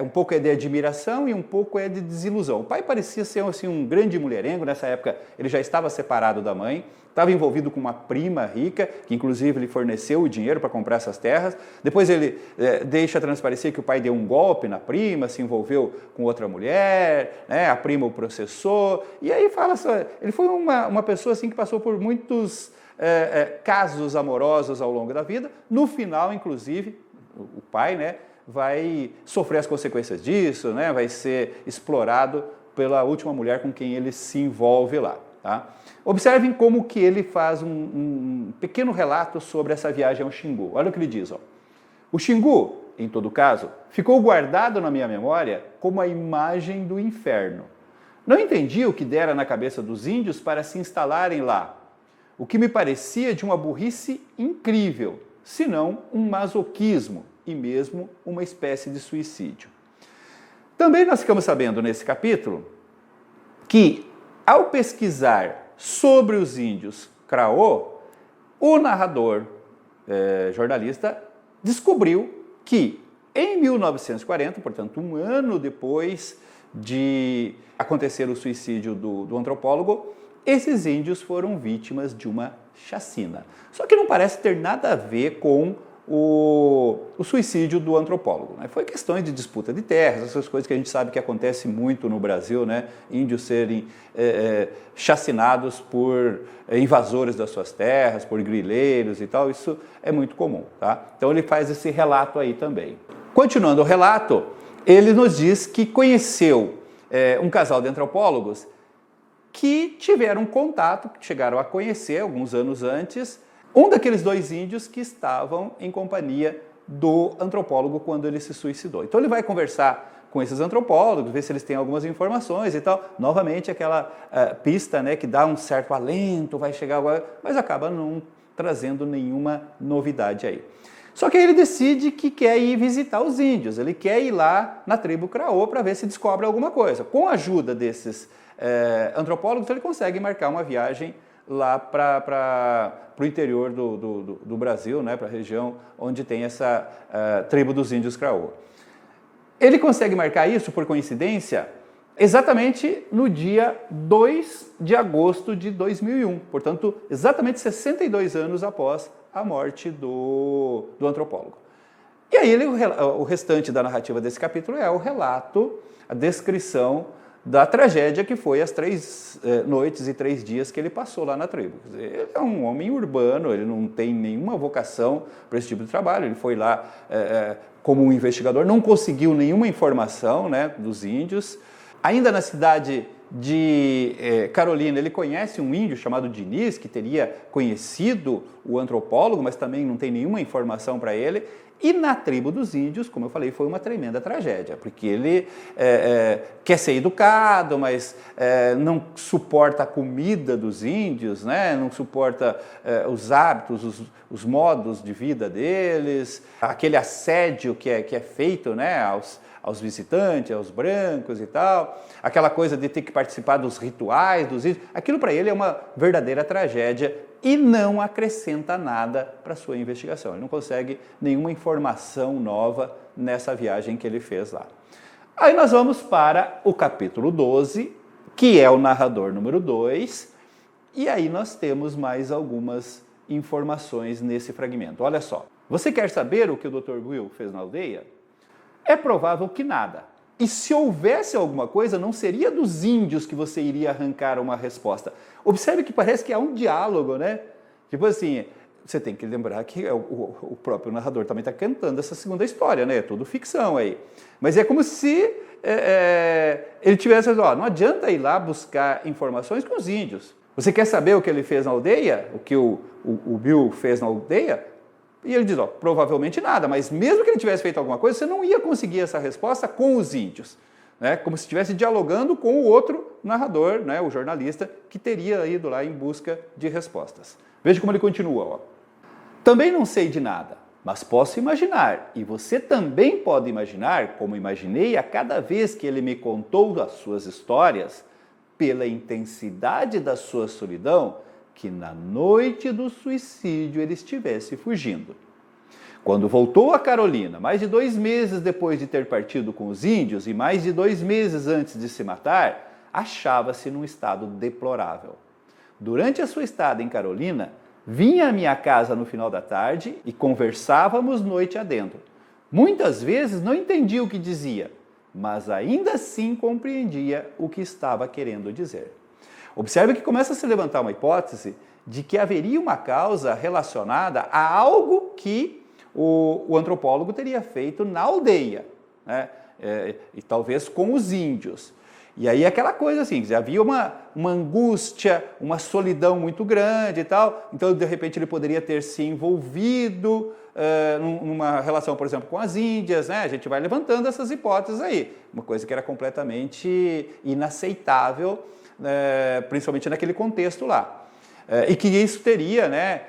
um pouco é de admiração e um pouco é de desilusão. O pai parecia ser assim, um grande mulherengo, nessa época ele já estava separado da mãe, estava envolvido com uma prima rica, que inclusive lhe forneceu o dinheiro para comprar essas terras. Depois ele deixa transparecer que o pai deu um golpe na prima, se envolveu com outra mulher, né? A prima o processou. E aí fala, ele foi uma pessoa assim, que passou por muitos casos amorosos ao longo da vida. No final, inclusive, o pai, né, vai sofrer as consequências disso, né? Vai ser explorado pela última mulher com quem ele se envolve lá. Tá? Observem como que ele faz um pequeno relato sobre essa viagem ao Xingu. Olha o que ele diz. Ó. O Xingu, em todo caso, ficou guardado na minha memória como a imagem do inferno. Não entendi o que dera na cabeça dos índios para se instalarem lá, o que me parecia de uma burrice incrível, se não um masoquismo e mesmo uma espécie de suicídio. Também nós ficamos sabendo nesse capítulo que, ao pesquisar sobre os índios Craô, o narrador jornalista descobriu que em 1940, portanto um ano depois de acontecer o suicídio do antropólogo, esses índios foram vítimas de uma chacina. Só que não parece ter nada a ver com o suicídio do antropólogo. Né? Foi questões de disputa de terras, essas coisas que a gente sabe que acontece muito no Brasil, né? Índios serem chacinados por invasores das suas terras, por grileiros e tal, isso é muito comum. Tá? Então ele faz esse relato aí também. Continuando o relato, ele nos diz que conheceu um casal de antropólogos que tiveram contato, que chegaram a conhecer alguns anos antes, um daqueles dois índios que estavam em companhia do antropólogo quando ele se suicidou. Então ele vai conversar com esses antropólogos, ver se eles têm algumas informações e tal. Novamente aquela pista, né, que dá um certo alento, vai chegar agora, mas acaba não trazendo nenhuma novidade aí. Só que aí ele decide que quer ir visitar os índios, ele quer ir lá na tribo Craô para ver se descobre alguma coisa. Com a ajuda desses antropólogos, ele consegue marcar uma viagem lá para o interior do Brasil, né, para a região onde tem essa tribo dos índios Craô. Ele consegue marcar isso, por coincidência, exatamente no dia 2 de agosto de 2001, portanto, exatamente 62 anos após a morte do antropólogo. E aí o restante da narrativa desse capítulo é o relato, a descrição da tragédia que foi as 3 noites e 3 dias que ele passou lá na tribo. Ele é um homem urbano, ele não tem nenhuma vocação para esse tipo de trabalho, ele foi lá como um investigador, não conseguiu nenhuma informação, né, dos índios. Ainda na cidade de Carolina, ele conhece um índio chamado Diniz, que teria conhecido o antropólogo, mas também não tem nenhuma informação para ele. E na tribo dos índios, como eu falei, foi uma tremenda tragédia, porque ele quer ser educado, mas não suporta a comida dos índios, né? Não suporta os hábitos, os modos de vida deles, aquele assédio que é feito, né, aos visitantes, aos brancos e tal, aquela coisa de ter que participar dos rituais dos índios, aquilo para ele é uma verdadeira tragédia e não acrescenta nada para a sua investigação. Ele não consegue nenhuma informação nova nessa viagem que ele fez lá. Aí nós vamos para o capítulo 12, que é o narrador número 2, e aí nós temos mais algumas informações nesse fragmento. Olha só, você quer saber o que o Dr. Will fez na aldeia? É provável que nada. E se houvesse alguma coisa, não seria dos índios que você iria arrancar uma resposta. Observe que parece que há um diálogo, né? Tipo assim, você tem que lembrar que o próprio narrador também está cantando essa segunda história, né? É tudo ficção aí. Mas é como se ele tivesse, ó, não adianta ir lá buscar informações com os índios. Você quer saber o que ele fez na aldeia? O que o Bill fez na aldeia? E ele diz, ó, provavelmente nada, mas mesmo que ele tivesse feito alguma coisa, você não ia conseguir essa resposta com os índios, né? Como se estivesse dialogando com o outro narrador, né, o jornalista, que teria ido lá em busca de respostas. Veja como ele continua, ó. Também não sei de nada, mas posso imaginar, e você também pode imaginar, como imaginei a cada vez que ele me contou as suas histórias, pela intensidade da sua solidão, que na noite do suicídio ele estivesse fugindo. Quando voltou a Carolina, mais de 2 meses depois de ter partido com os índios e mais de 2 meses antes de se matar, achava-se num estado deplorável. Durante a sua estada em Carolina, vinha à minha casa no final da tarde e conversávamos noite adentro. Muitas vezes não entendia o que dizia, mas ainda assim compreendia o que estava querendo dizer. Observe que começa a se levantar uma hipótese de que haveria uma causa relacionada a algo que o antropólogo teria feito na aldeia, né? E talvez com os índios. E aí aquela coisa assim, havia uma angústia, uma solidão muito grande e tal, então de repente ele poderia ter se envolvido numa relação, por exemplo, com as índias, né? A gente vai levantando essas hipóteses aí, uma coisa que era completamente inaceitável, principalmente naquele contexto lá. E que isso teria, né,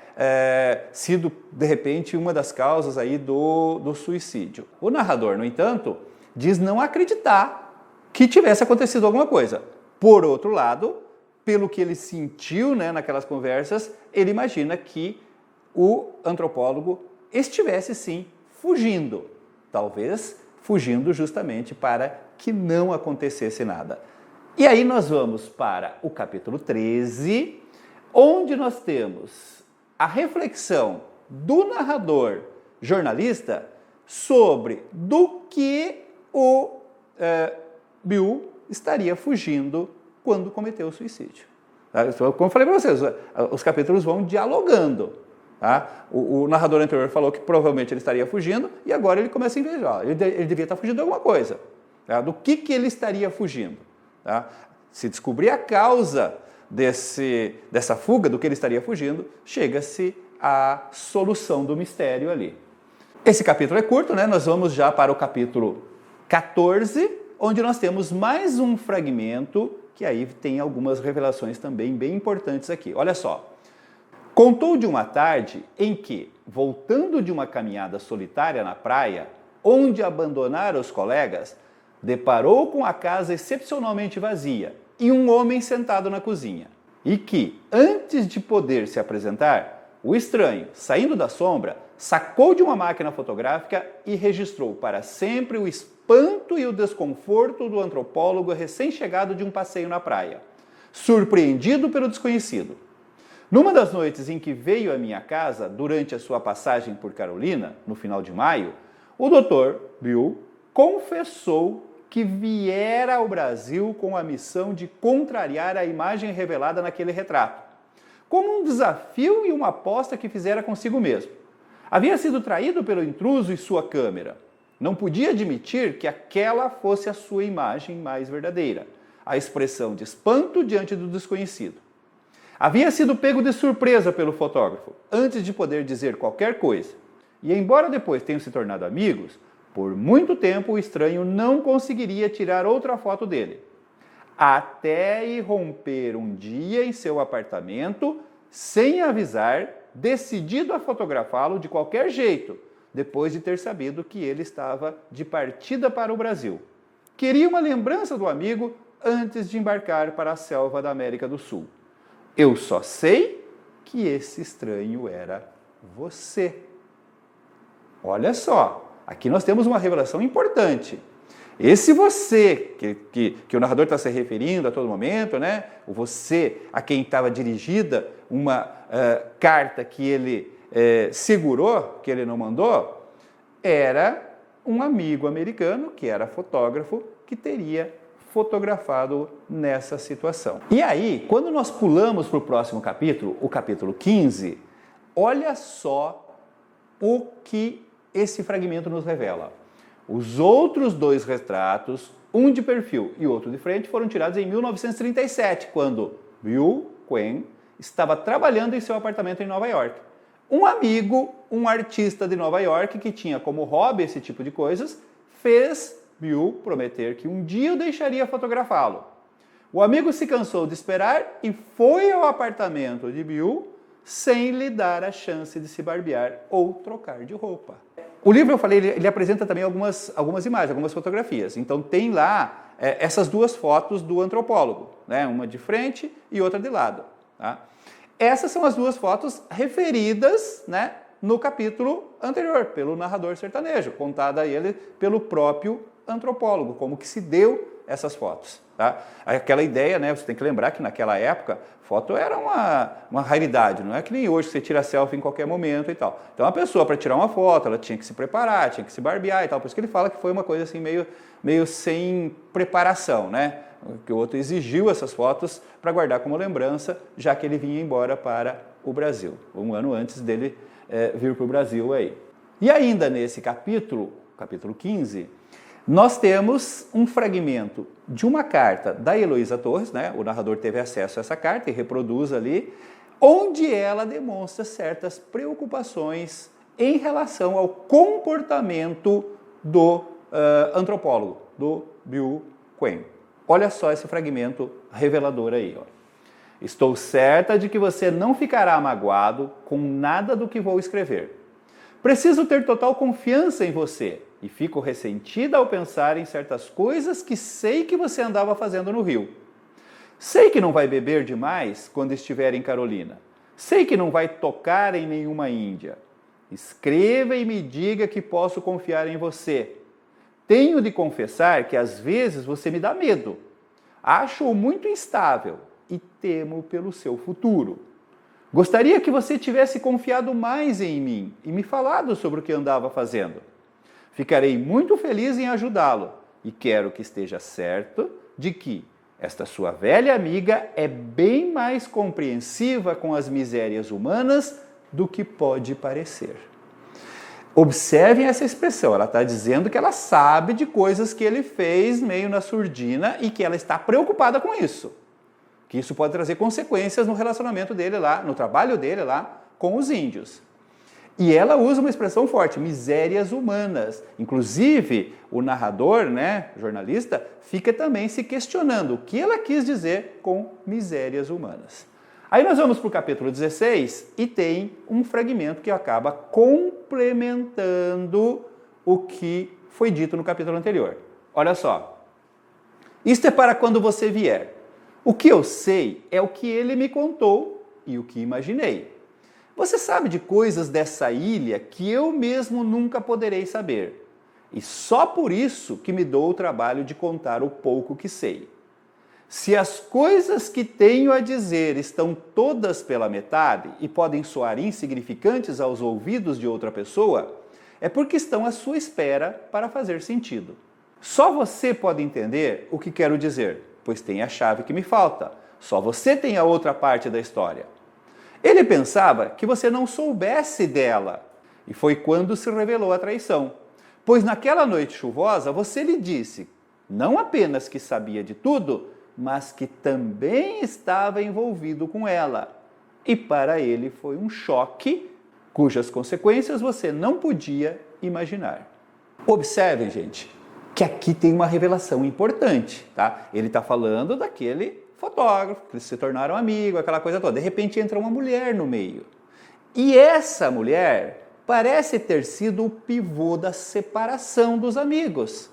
sido, de repente, uma das causas aí do suicídio. O narrador, no entanto, diz não acreditar que tivesse acontecido alguma coisa. Por outro lado, pelo que ele sentiu, né, naquelas conversas, ele imagina que o antropólogo estivesse, sim, fugindo. Talvez fugindo justamente para que não acontecesse nada. E aí nós vamos para o capítulo 13, onde nós temos a reflexão do narrador jornalista sobre do que o Bill estaria fugindo quando cometeu o suicídio. Tá? Como eu falei para vocês, os capítulos vão dialogando. Tá? O narrador anterior falou que provavelmente ele estaria fugindo e agora ele começa a invejar. Ele devia estar fugindo de alguma coisa. Tá? Do que ele estaria fugindo? Tá? Se descobrir a causa dessa fuga, do que ele estaria fugindo, chega-se à solução do mistério ali. Esse capítulo é curto, né? Nós vamos já para o capítulo 14, onde nós temos mais um fragmento, que aí tem algumas revelações também bem importantes aqui. Olha só. Contou de uma tarde em que, voltando de uma caminhada solitária na praia, onde abandonara os colegas, deparou com a casa excepcionalmente vazia e um homem sentado na cozinha. E que, antes de poder se apresentar, o estranho, saindo da sombra, sacou de uma máquina fotográfica e registrou para sempre o espanto e o desconforto do antropólogo recém-chegado de um passeio na praia, surpreendido pelo desconhecido. Numa das noites em que veio à minha casa, durante a sua passagem por Carolina, no final de maio, o Dr. Bill confessou que viera ao Brasil com a missão de contrariar a imagem revelada naquele retrato, como um desafio e uma aposta que fizera consigo mesmo. Havia sido traído pelo intruso e sua câmera. Não podia admitir que aquela fosse a sua imagem mais verdadeira, a expressão de espanto diante do desconhecido. Havia sido pego de surpresa pelo fotógrafo, antes de poder dizer qualquer coisa. E embora depois tenham se tornado amigos, por muito tempo o estranho não conseguiria tirar outra foto dele. Até irromper um dia em seu apartamento, sem avisar, decidido a fotografá-lo de qualquer jeito, depois de ter sabido que ele estava de partida para o Brasil. Queria uma lembrança do amigo antes de embarcar para a selva da América do Sul. Eu só sei que esse estranho era você. Olha só, aqui nós temos uma revelação importante. Esse você, que o narrador está se referindo a todo momento, né? O você a quem estava dirigida uma carta que ele segurou, que ele não mandou, era um amigo americano, que era fotógrafo, que teria fotografado nessa situação. E aí, quando nós pulamos para o próximo capítulo, o capítulo 15, olha só o que esse fragmento nos revela. Os outros dois retratos, um de perfil e outro de frente, foram tirados em 1937, quando Bill Quinn estava trabalhando em seu apartamento em Nova York. Um amigo, um artista de Nova York, que tinha como hobby esse tipo de coisas, fez Bill prometer que um dia o deixaria fotografá-lo. O amigo se cansou de esperar e foi ao apartamento de Bill sem lhe dar a chance de se barbear ou trocar de roupa. O livro, eu falei, ele apresenta também algumas imagens, algumas fotografias. Então tem lá essas duas fotos do antropólogo, né? Uma de frente e outra de lado. Tá? Essas são as duas fotos referidas, né, no capítulo anterior, pelo narrador sertanejo, contada a ele pelo próprio antropólogo, como que se deu essas fotos. Tá? Aquela ideia, né, você tem que lembrar que naquela época, foto era uma raridade, não é que nem hoje que você tira selfie em qualquer momento e tal. Então a pessoa, para tirar uma foto, ela tinha que se preparar, tinha que se barbear e tal, por isso que ele fala que foi uma coisa assim meio sem preparação, né? Que o outro exigiu essas fotos para guardar como lembrança, já que ele vinha embora para o Brasil, um ano antes dele vir para o Brasil aí. E ainda nesse capítulo 15, nós temos um fragmento de uma carta da Heloísa Torres, né? O narrador teve acesso a essa carta e reproduz ali, onde ela demonstra certas preocupações em relação ao comportamento do antropólogo, do Bill Quinn. Olha só esse fragmento revelador aí. Ó. Estou certa de que você não ficará magoado com nada do que vou escrever. Preciso ter total confiança em você e fico ressentida ao pensar em certas coisas que sei que você andava fazendo no Rio. Sei que não vai beber demais quando estiver em Carolina. Sei que não vai tocar em nenhuma Índia. Escreva e me diga que posso confiar em você. Tenho de confessar que às vezes você me dá medo. Acho-o muito instável e temo pelo seu futuro. Gostaria que você tivesse confiado mais em mim e me falado sobre o que andava fazendo. Ficarei muito feliz em ajudá-lo e quero que esteja certo de que esta sua velha amiga é bem mais compreensiva com as misérias humanas do que pode parecer. Observem essa expressão, ela está dizendo que ela sabe de coisas que ele fez meio na surdina e que ela está preocupada com isso. Que isso pode trazer consequências no relacionamento dele lá, no trabalho dele lá com os índios. E ela usa uma expressão forte, misérias humanas. Inclusive, o narrador, o jornalista, fica também se questionando o que ela quis dizer com misérias humanas. Aí nós vamos para o capítulo 16 e tem um fragmento que acaba complementando o que foi dito no capítulo anterior. Olha só. Isto é para quando você vier. O que eu sei é o que ele me contou e o que imaginei. Você sabe de coisas dessa ilha que eu mesmo nunca poderei saber. E só por isso que me dou o trabalho de contar o pouco que sei. Se as coisas que tenho a dizer estão todas pela metade e podem soar insignificantes aos ouvidos de outra pessoa, é porque estão à sua espera para fazer sentido. Só você pode entender o que quero dizer, pois tem a chave que me falta. Só você tem a outra parte da história. Ele pensava que você não soubesse dela, e foi quando se revelou a traição. Pois naquela noite chuvosa você lhe disse, não apenas que sabia de tudo, mas que também estava envolvido com ela. E para ele foi um choque, cujas consequências você não podia imaginar. Observem, gente, que aqui tem uma revelação importante, tá? Ele está falando daquele fotógrafo, que eles se tornaram amigos, aquela coisa toda. De repente entra uma mulher no meio. E essa mulher parece ter sido o pivô da separação dos amigos.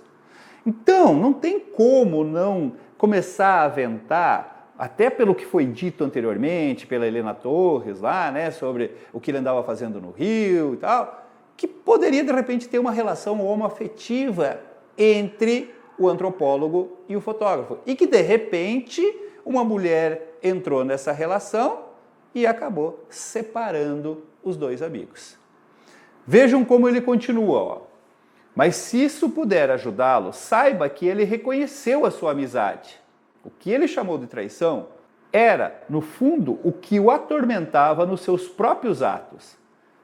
Então, não tem como não começar a aventar, até pelo que foi dito anteriormente, pela Helena Torres lá, sobre o que ele andava fazendo no Rio e tal, que poderia de repente ter uma relação homoafetiva entre o antropólogo e o fotógrafo. E que de repente uma mulher entrou nessa relação e acabou separando os dois amigos. Vejam como ele continua, ó. Mas se isso puder ajudá-lo, saiba que ele reconheceu a sua amizade. O que ele chamou de traição era, no fundo, o que o atormentava nos seus próprios atos.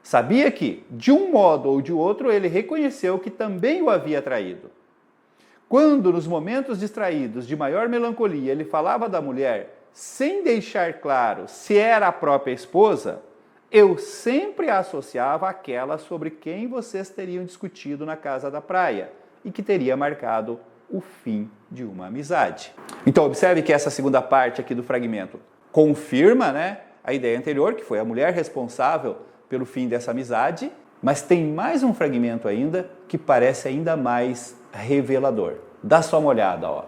Sabia que, de um modo ou de outro, ele reconheceu que também o havia traído. Quando, nos momentos distraídos de maior melancolia, ele falava da mulher, sem deixar claro se era a própria esposa, eu sempre a associava àquela sobre quem vocês teriam discutido na casa da praia e que teria marcado o fim de uma amizade. Então, observe que essa segunda parte aqui do fragmento confirma, a ideia anterior, que foi a mulher responsável pelo fim dessa amizade, mas tem mais um fragmento ainda que parece ainda mais revelador. Dá só uma olhada, ó.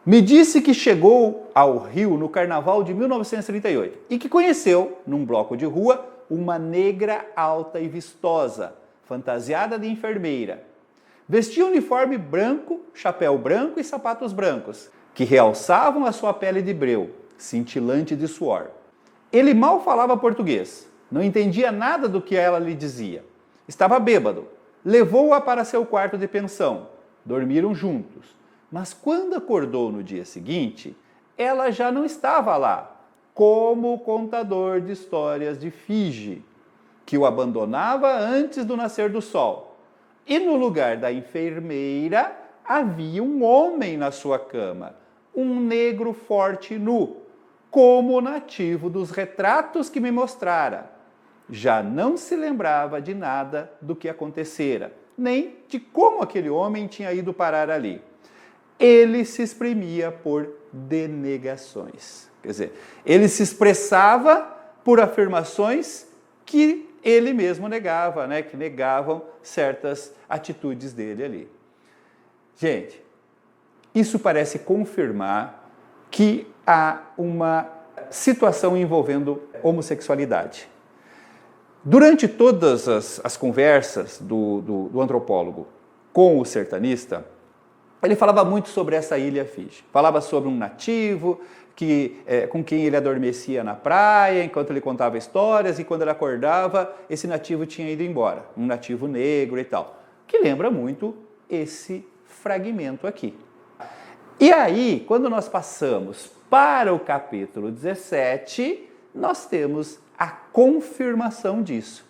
Me disse que chegou ao Rio no carnaval de 1938 e que conheceu, num bloco de rua, uma negra alta e vistosa, fantasiada de enfermeira. Vestia uniforme branco, chapéu branco e sapatos brancos, que realçavam a sua pele de breu, cintilante de suor. Ele mal falava português, não entendia nada do que ela lhe dizia. Estava bêbado. Levou-a para seu quarto de pensão. Dormiram juntos. Mas quando acordou no dia seguinte, ela já não estava lá, como o contador de histórias de Fiji, que o abandonava antes do nascer do sol. E no lugar da enfermeira, havia um homem na sua cama, um negro forte e nu, como o nativo dos retratos que me mostrara. Já não se lembrava de nada do que acontecera, nem de como aquele homem tinha ido parar ali. Ele se exprimia por denegações. Quer dizer, ele se expressava por afirmações que ele mesmo negava, que negavam certas atitudes dele ali. Gente, isso parece confirmar que há uma situação envolvendo homossexualidade. Durante todas as conversas do antropólogo com o sertanista, ele falava muito sobre essa ilha Fiji. Falava sobre um nativo com quem ele adormecia na praia, enquanto ele contava histórias, e quando ele acordava, esse nativo tinha ido embora, um nativo negro e tal, que lembra muito esse fragmento aqui. E aí, quando nós passamos para o capítulo 17, nós temos a confirmação disso.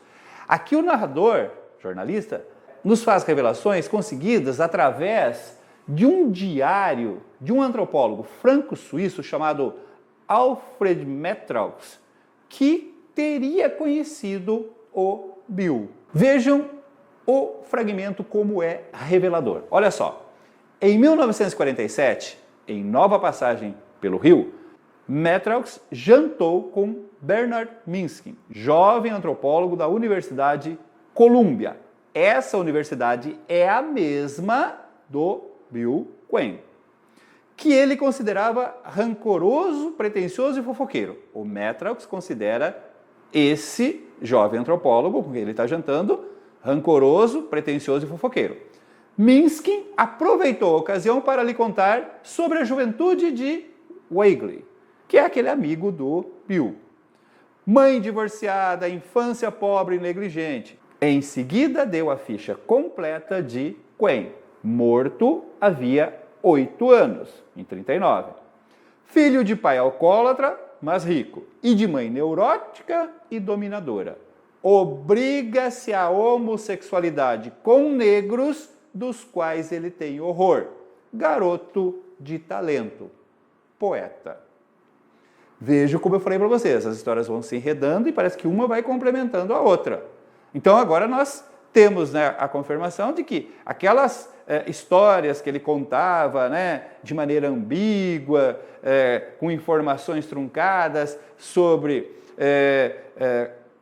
Aqui o narrador, jornalista, nos faz revelações conseguidas através de um diário de um antropólogo franco-suíço chamado Alfred Metraux, que teria conhecido o Bill. Vejam o fragmento como é revelador. Olha só, em 1947, em Nova Passagem pelo Rio, Metraux jantou com Bernard Minsky, jovem antropólogo da Universidade Columbia. Essa universidade é a mesma do Bill Quinn, que ele considerava rancoroso, pretensioso e fofoqueiro. O Metraux considera esse jovem antropólogo com quem ele está jantando rancoroso, pretensioso e fofoqueiro. Minsky aproveitou a ocasião para lhe contar sobre a juventude de Weigl, que é aquele amigo do Bill. Mãe divorciada, infância pobre e negligente. Em seguida, deu a ficha completa de Quinn, morto havia 8 anos, em 39. Filho de pai alcoólatra, mas rico, e de mãe neurótica e dominadora. Obriga-se à homossexualidade com negros, dos quais ele tem horror. Garoto de talento. Poeta. Veja como eu falei para vocês, as histórias vão se enredando e parece que uma vai complementando a outra. Então agora nós temos, né, a confirmação de que aquelas histórias que ele contava, né, de maneira ambígua, com informações truncadas sobre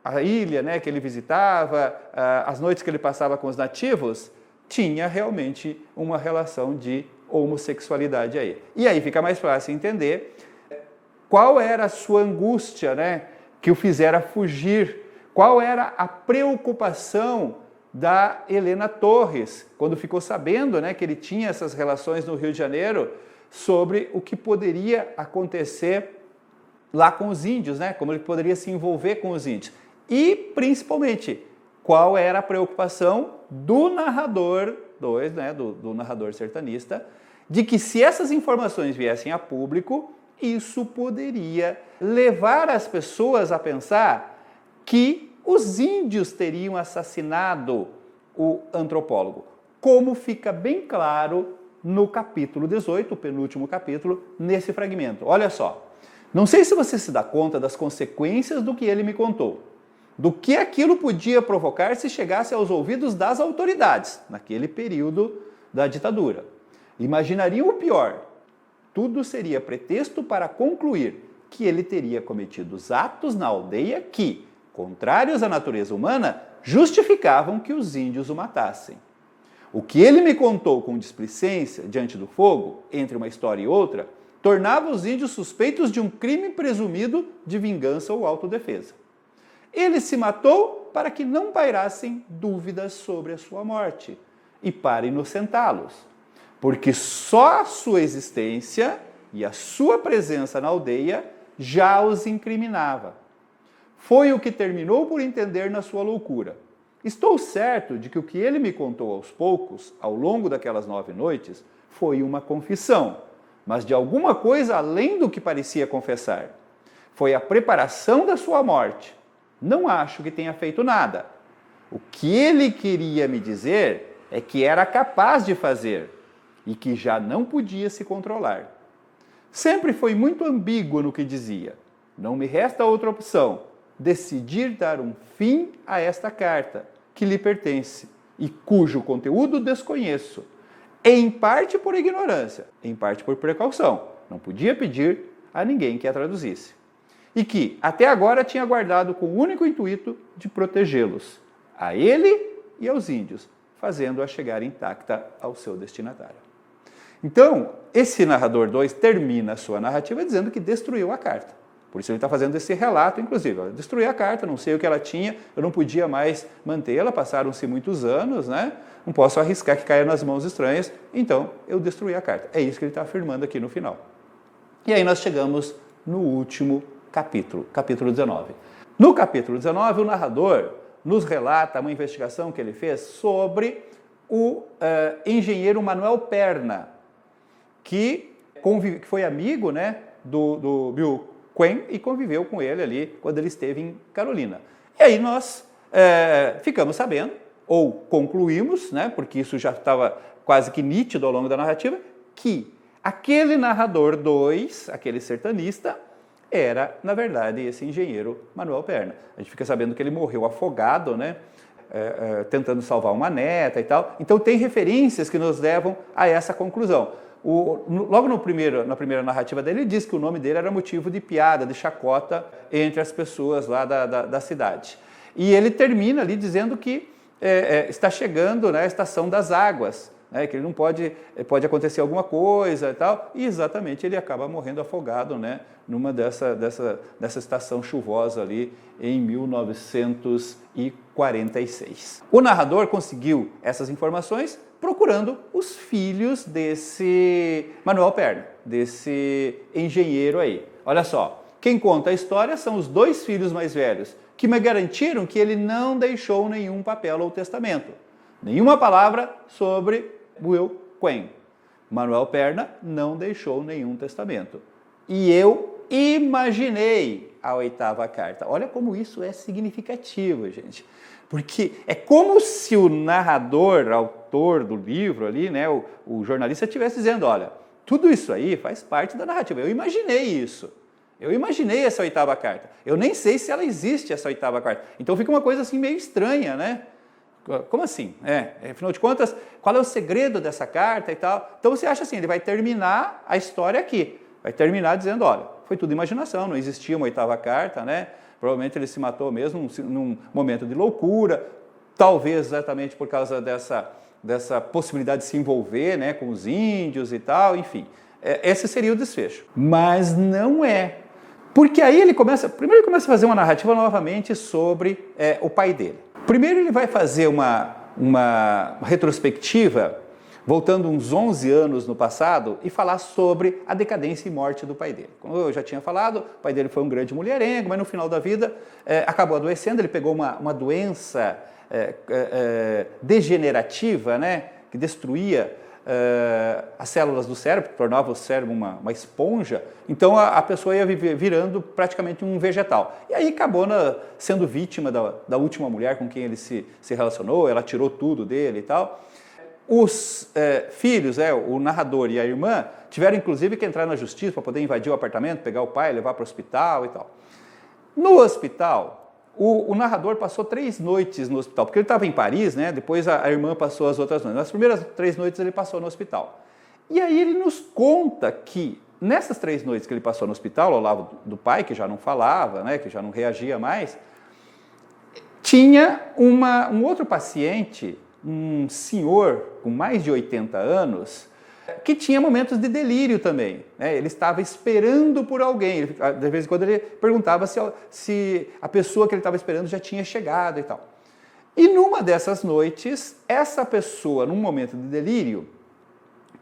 a ilha, né, que ele visitava, as noites que ele passava com os nativos, tinha realmente uma relação de homossexualidade aí. E aí fica mais fácil entender qual era a sua angústia, né, que o fizera fugir, qual era a preocupação da Helena Torres, quando ficou sabendo, né, que ele tinha essas relações no Rio de Janeiro, sobre o que poderia acontecer lá com os índios, né, como ele poderia se envolver com os índios. E, principalmente, qual era a preocupação do narrador 2, né, do narrador sertanista, de que se essas informações viessem a público, isso poderia levar as pessoas a pensar que os índios teriam assassinado o antropólogo, como fica bem claro no capítulo 18, o penúltimo capítulo, nesse fragmento. Olha só, não sei se você se dá conta das consequências do que ele me contou, do que aquilo podia provocar se chegasse aos ouvidos das autoridades, naquele período da ditadura. Imaginariam o pior. Tudo seria pretexto para concluir que ele teria cometido os atos na aldeia que, contrários à natureza humana, justificavam que os índios o matassem. O que ele me contou com displicência diante do fogo, entre uma história e outra, tornava os índios suspeitos de um crime presumido de vingança ou autodefesa. Ele se matou para que não pairassem dúvidas sobre a sua morte e para inocentá-los, porque só a sua existência e a sua presença na aldeia já os incriminava. Foi o que terminou por entender na sua loucura. Estou certo de que o que ele me contou aos poucos, ao longo daquelas 9 noites, foi uma confissão, mas de alguma coisa além do que parecia confessar. Foi a preparação da sua morte. Não acho que tenha feito nada. O que ele queria me dizer é que era capaz de fazer e que já não podia se controlar. Sempre foi muito ambíguo no que dizia. Não me resta outra opção. Decidir dar um fim a esta carta, que lhe pertence e cujo conteúdo desconheço, em parte por ignorância, em parte por precaução. Não podia pedir a ninguém que a traduzisse. E que, até agora, tinha guardado com o único intuito de protegê-los, a ele e aos índios, fazendo-a chegar intacta ao seu destinatário. Então, esse narrador 2 termina a sua narrativa dizendo que destruiu a carta. Por isso ele está fazendo esse relato, inclusive. Eu destruí a carta, não sei o que ela tinha, eu não podia mais mantê-la, passaram-se muitos anos, né? Não posso arriscar que caia nas mãos estranhas, então eu destruí a carta. É isso que ele está afirmando aqui no final. E aí nós chegamos no último capítulo, capítulo 19. No capítulo 19, o narrador nos relata uma investigação que ele fez sobre o engenheiro Manuel Perna, que foi amigo, né, do Bill Quinn e conviveu com ele ali quando ele esteve em Carolina. E aí nós ficamos sabendo, ou concluímos, né, porque isso já estava quase que nítido ao longo da narrativa, que aquele narrador 2, aquele sertanista, era, na verdade, esse engenheiro Manuel Perna. A gente fica sabendo que ele morreu afogado, né, tentando salvar uma neta e tal. Então tem referências que nos levam a essa conclusão. Logo na primeira narrativa dele, ele diz que o nome dele era motivo de piada, de chacota entre as pessoas lá da cidade. E ele termina ali dizendo que está chegando, né, a estação das águas, né, que ele não pode acontecer alguma coisa e tal, e exatamente ele acaba morrendo afogado, né, numa dessa estação chuvosa ali em 1946. O narrador conseguiu essas informações procurando os filhos desse Manuel Perna, desse engenheiro aí. Olha só, quem conta a história são os 2 filhos mais velhos, que me garantiram que ele não deixou nenhum papel ou testamento, nenhuma palavra sobre Will Quinn. Manuel Perna não deixou nenhum testamento. E eu imaginei a 8ª carta. Olha como isso é significativo, gente. Porque é como se o narrador, autor do livro ali, né, o jornalista estivesse dizendo, olha, tudo isso aí faz parte da narrativa. Eu imaginei isso. Eu imaginei essa 8ª carta. Eu nem sei se ela existe, essa 8ª carta. Então fica uma coisa assim meio estranha, né? Como assim? Afinal de contas, qual é o segredo dessa carta e tal? Então você acha assim, ele vai terminar a história aqui. Vai terminar dizendo, olha, foi tudo imaginação, não existia uma 8ª carta, né? Provavelmente ele se matou mesmo num momento de loucura, talvez exatamente por causa dessa possibilidade de se envolver, né, com os índios e tal, enfim. Esse seria o desfecho. Mas não é. Porque aí primeiro ele começa a fazer uma narrativa novamente sobre o pai dele. Primeiro ele vai fazer uma retrospectiva, voltando uns 11 anos no passado, e falar sobre a decadência e morte do pai dele. Como eu já tinha falado, o pai dele foi um grande mulherengo, mas no final da vida acabou adoecendo, ele pegou uma doença degenerativa, né, que destruía as células do cérebro, que tornava o cérebro uma esponja, então a pessoa ia virando praticamente um vegetal. E aí acabou sendo vítima da última mulher com quem ele se relacionou, ela tirou tudo dele e tal. Os filhos, o narrador e a irmã, tiveram inclusive que entrar na justiça para poder invadir o apartamento, pegar o pai, levar para o hospital e tal. No hospital, o narrador passou 3 noites no hospital, porque ele estava em Paris, né? Depois a irmã passou as outras noites. Nas primeiras 3 noites ele passou no hospital. E aí ele nos conta que nessas 3 noites que ele passou no hospital, ao lado do pai, que já não falava, né? Que já não reagia mais, tinha um outro paciente, um senhor com mais de 80 anos, que tinha momentos de delírio também, né? Ele estava esperando por alguém, de vez em quando ele perguntava se a pessoa que ele estava esperando já tinha chegado e tal. E numa dessas noites, essa pessoa, num momento de delírio,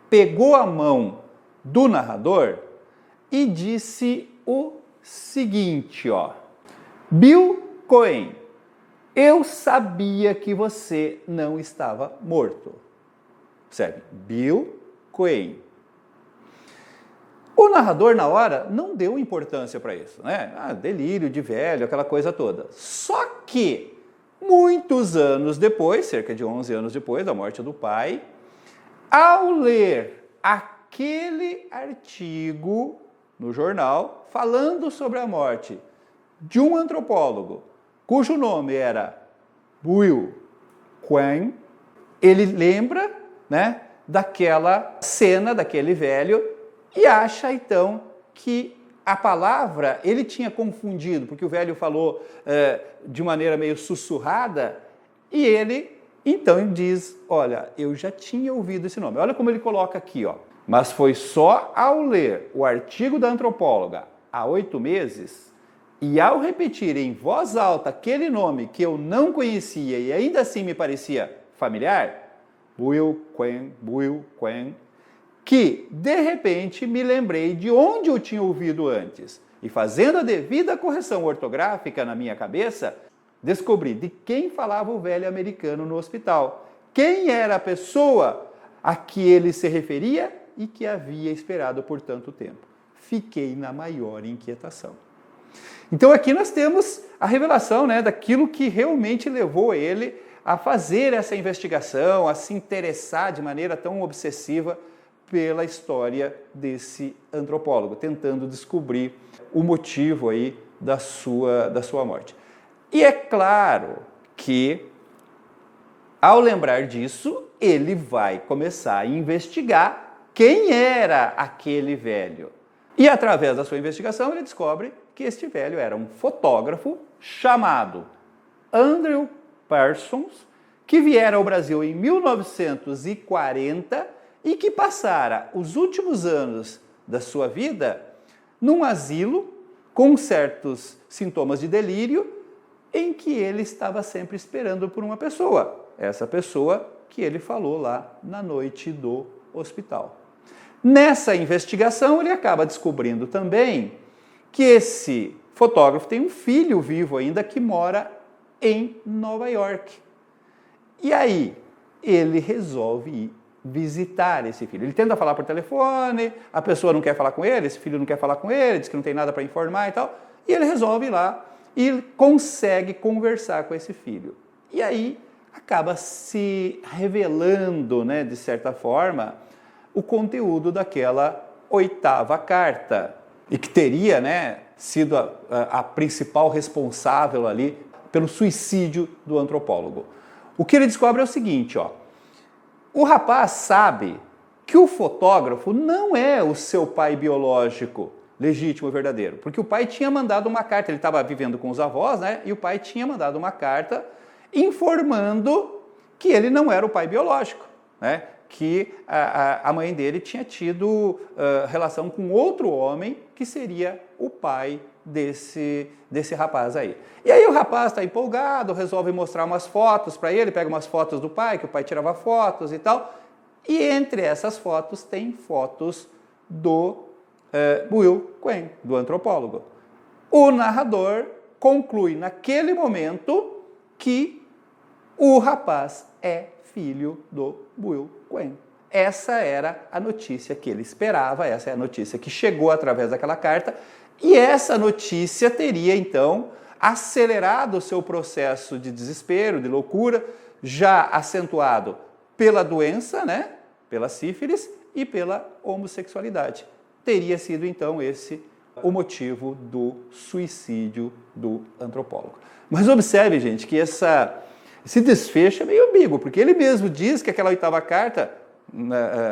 pegou a mão do narrador e disse o seguinte, ó: Bill Quinn, eu sabia que você não estava morto. Percebe? Bill Quinn. O narrador, na hora, não deu importância para isso, né? Delírio de velho, aquela coisa toda. Só que, muitos anos depois, cerca de 11 anos depois da morte do pai, ao ler aquele artigo no jornal falando sobre a morte de um antropólogo cujo nome era Will Quinn, ele lembra, né, daquela cena, daquele velho, e acha então que a palavra ele tinha confundido, porque o velho falou de maneira meio sussurrada, e ele então diz, olha, eu já tinha ouvido esse nome. Olha como ele coloca aqui, ó. Mas foi só ao ler o artigo da antropóloga há 8 meses, e ao repetir em voz alta aquele nome que eu não conhecia e ainda assim me parecia familiar, Will Quinn, que, de repente, me lembrei de onde eu tinha ouvido antes. E fazendo a devida correção ortográfica na minha cabeça, descobri de quem falava o velho americano no hospital. Quem era a pessoa a que ele se referia e que havia esperado por tanto tempo. Fiquei na maior inquietação. Então aqui nós temos a revelação, né, daquilo que realmente levou ele a fazer essa investigação, a se interessar de maneira tão obsessiva pela história desse antropólogo, tentando descobrir o motivo aí da sua morte. E é claro que, ao lembrar disso, ele vai começar a investigar quem era aquele velho. E através da sua investigação ele descobre que este velho era um fotógrafo chamado Andrew Parsons, que viera ao Brasil em 1940 e que passara os últimos anos da sua vida num asilo com certos sintomas de delírio, em que ele estava sempre esperando por uma pessoa. Essa pessoa que ele falou lá na noite do hospital. Nessa investigação, ele acaba descobrindo também que esse fotógrafo tem um filho vivo ainda que mora em Nova York. E aí, ele resolve ir visitar esse filho. Ele tenta falar por telefone, a pessoa não quer falar com ele, esse filho não quer falar com ele, diz que não tem nada para informar e tal, e ele resolve ir lá e consegue conversar com esse filho. E aí acaba se revelando, né, de certa forma, o conteúdo daquela 8ª carta, e que teria, né, sido a principal responsável ali pelo suicídio do antropólogo. O que ele descobre é o seguinte, ó, o rapaz sabe que o fotógrafo não é o seu pai biológico, legítimo e verdadeiro, porque o pai tinha mandado uma carta, ele estava vivendo com os avós, né, e o pai tinha mandado uma carta informando que ele não era o pai biológico, né, que a mãe dele tinha tido relação com outro homem que seria o pai desse rapaz aí. E aí o rapaz está empolgado, resolve mostrar umas fotos para ele, pega umas fotos do pai, que o pai tirava fotos e tal, e entre essas fotos tem fotos do Will Quinn, do antropólogo. O narrador conclui naquele momento que o rapaz é filho do Will Quinn. Essa era a notícia que ele esperava, essa é a notícia que chegou através daquela carta, e essa notícia teria, então, acelerado o seu processo de desespero, de loucura, já acentuado pela doença, né, pela sífilis e pela homossexualidade. Teria sido, então, esse o motivo do suicídio do antropólogo. Mas observe, gente, que esse desfecho é meio ambíguo, porque ele mesmo diz que aquela 8ª carta,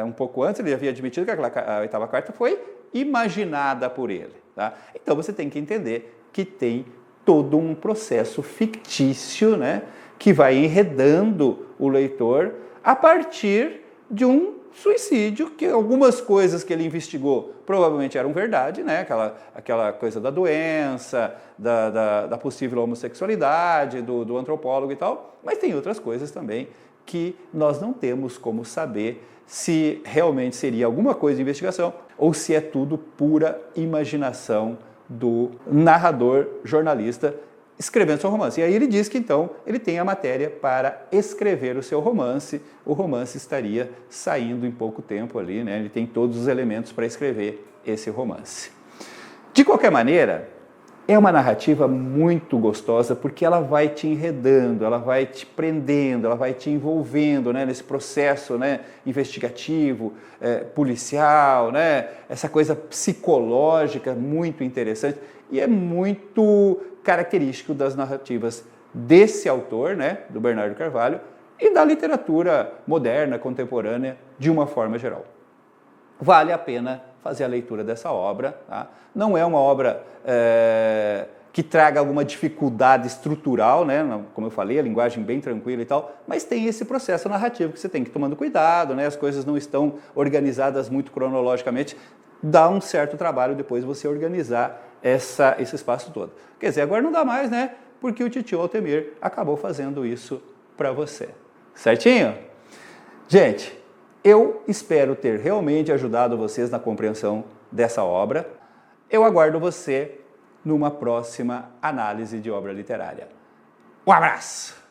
um pouco antes, ele havia admitido que a 8ª carta foi imaginada por ele. Tá? Então você tem que entender que tem todo um processo fictício, né, que vai enredando o leitor a partir de um suicídio, que algumas coisas que ele investigou provavelmente eram verdade, né? Aquela coisa da doença, da possível homossexualidade, do antropólogo e tal, mas tem outras coisas também que nós não temos como saber se realmente seria alguma coisa de investigação ou se é tudo pura imaginação do narrador jornalista escrevendo seu romance. E aí ele diz que, então, ele tem a matéria para escrever o seu romance. O romance estaria saindo em pouco tempo ali, né? Ele tem todos os elementos para escrever esse romance. De qualquer maneira, é uma narrativa muito gostosa porque ela vai te enredando, ela vai te prendendo, ela vai te envolvendo, né, nesse processo, né, investigativo, policial, né, essa coisa psicológica muito interessante e é muito característico das narrativas desse autor, né, do Bernardo Carvalho, e da literatura moderna, contemporânea, de uma forma geral. Vale a pena fazer a leitura dessa obra. Tá? Não é uma obra que traga alguma dificuldade estrutural, né? Como eu falei, a linguagem bem tranquila e tal, mas tem esse processo narrativo que você tem que ir tomando cuidado, né? As coisas não estão organizadas muito cronologicamente, dá um certo trabalho depois você organizar esse espaço todo. Quer dizer, agora não dá mais, né? Porque o Titio Altemir acabou fazendo isso para você. Certinho? Gente, Eu espero ter realmente ajudado vocês na compreensão dessa obra. Eu aguardo você numa próxima análise de obra literária. Um abraço!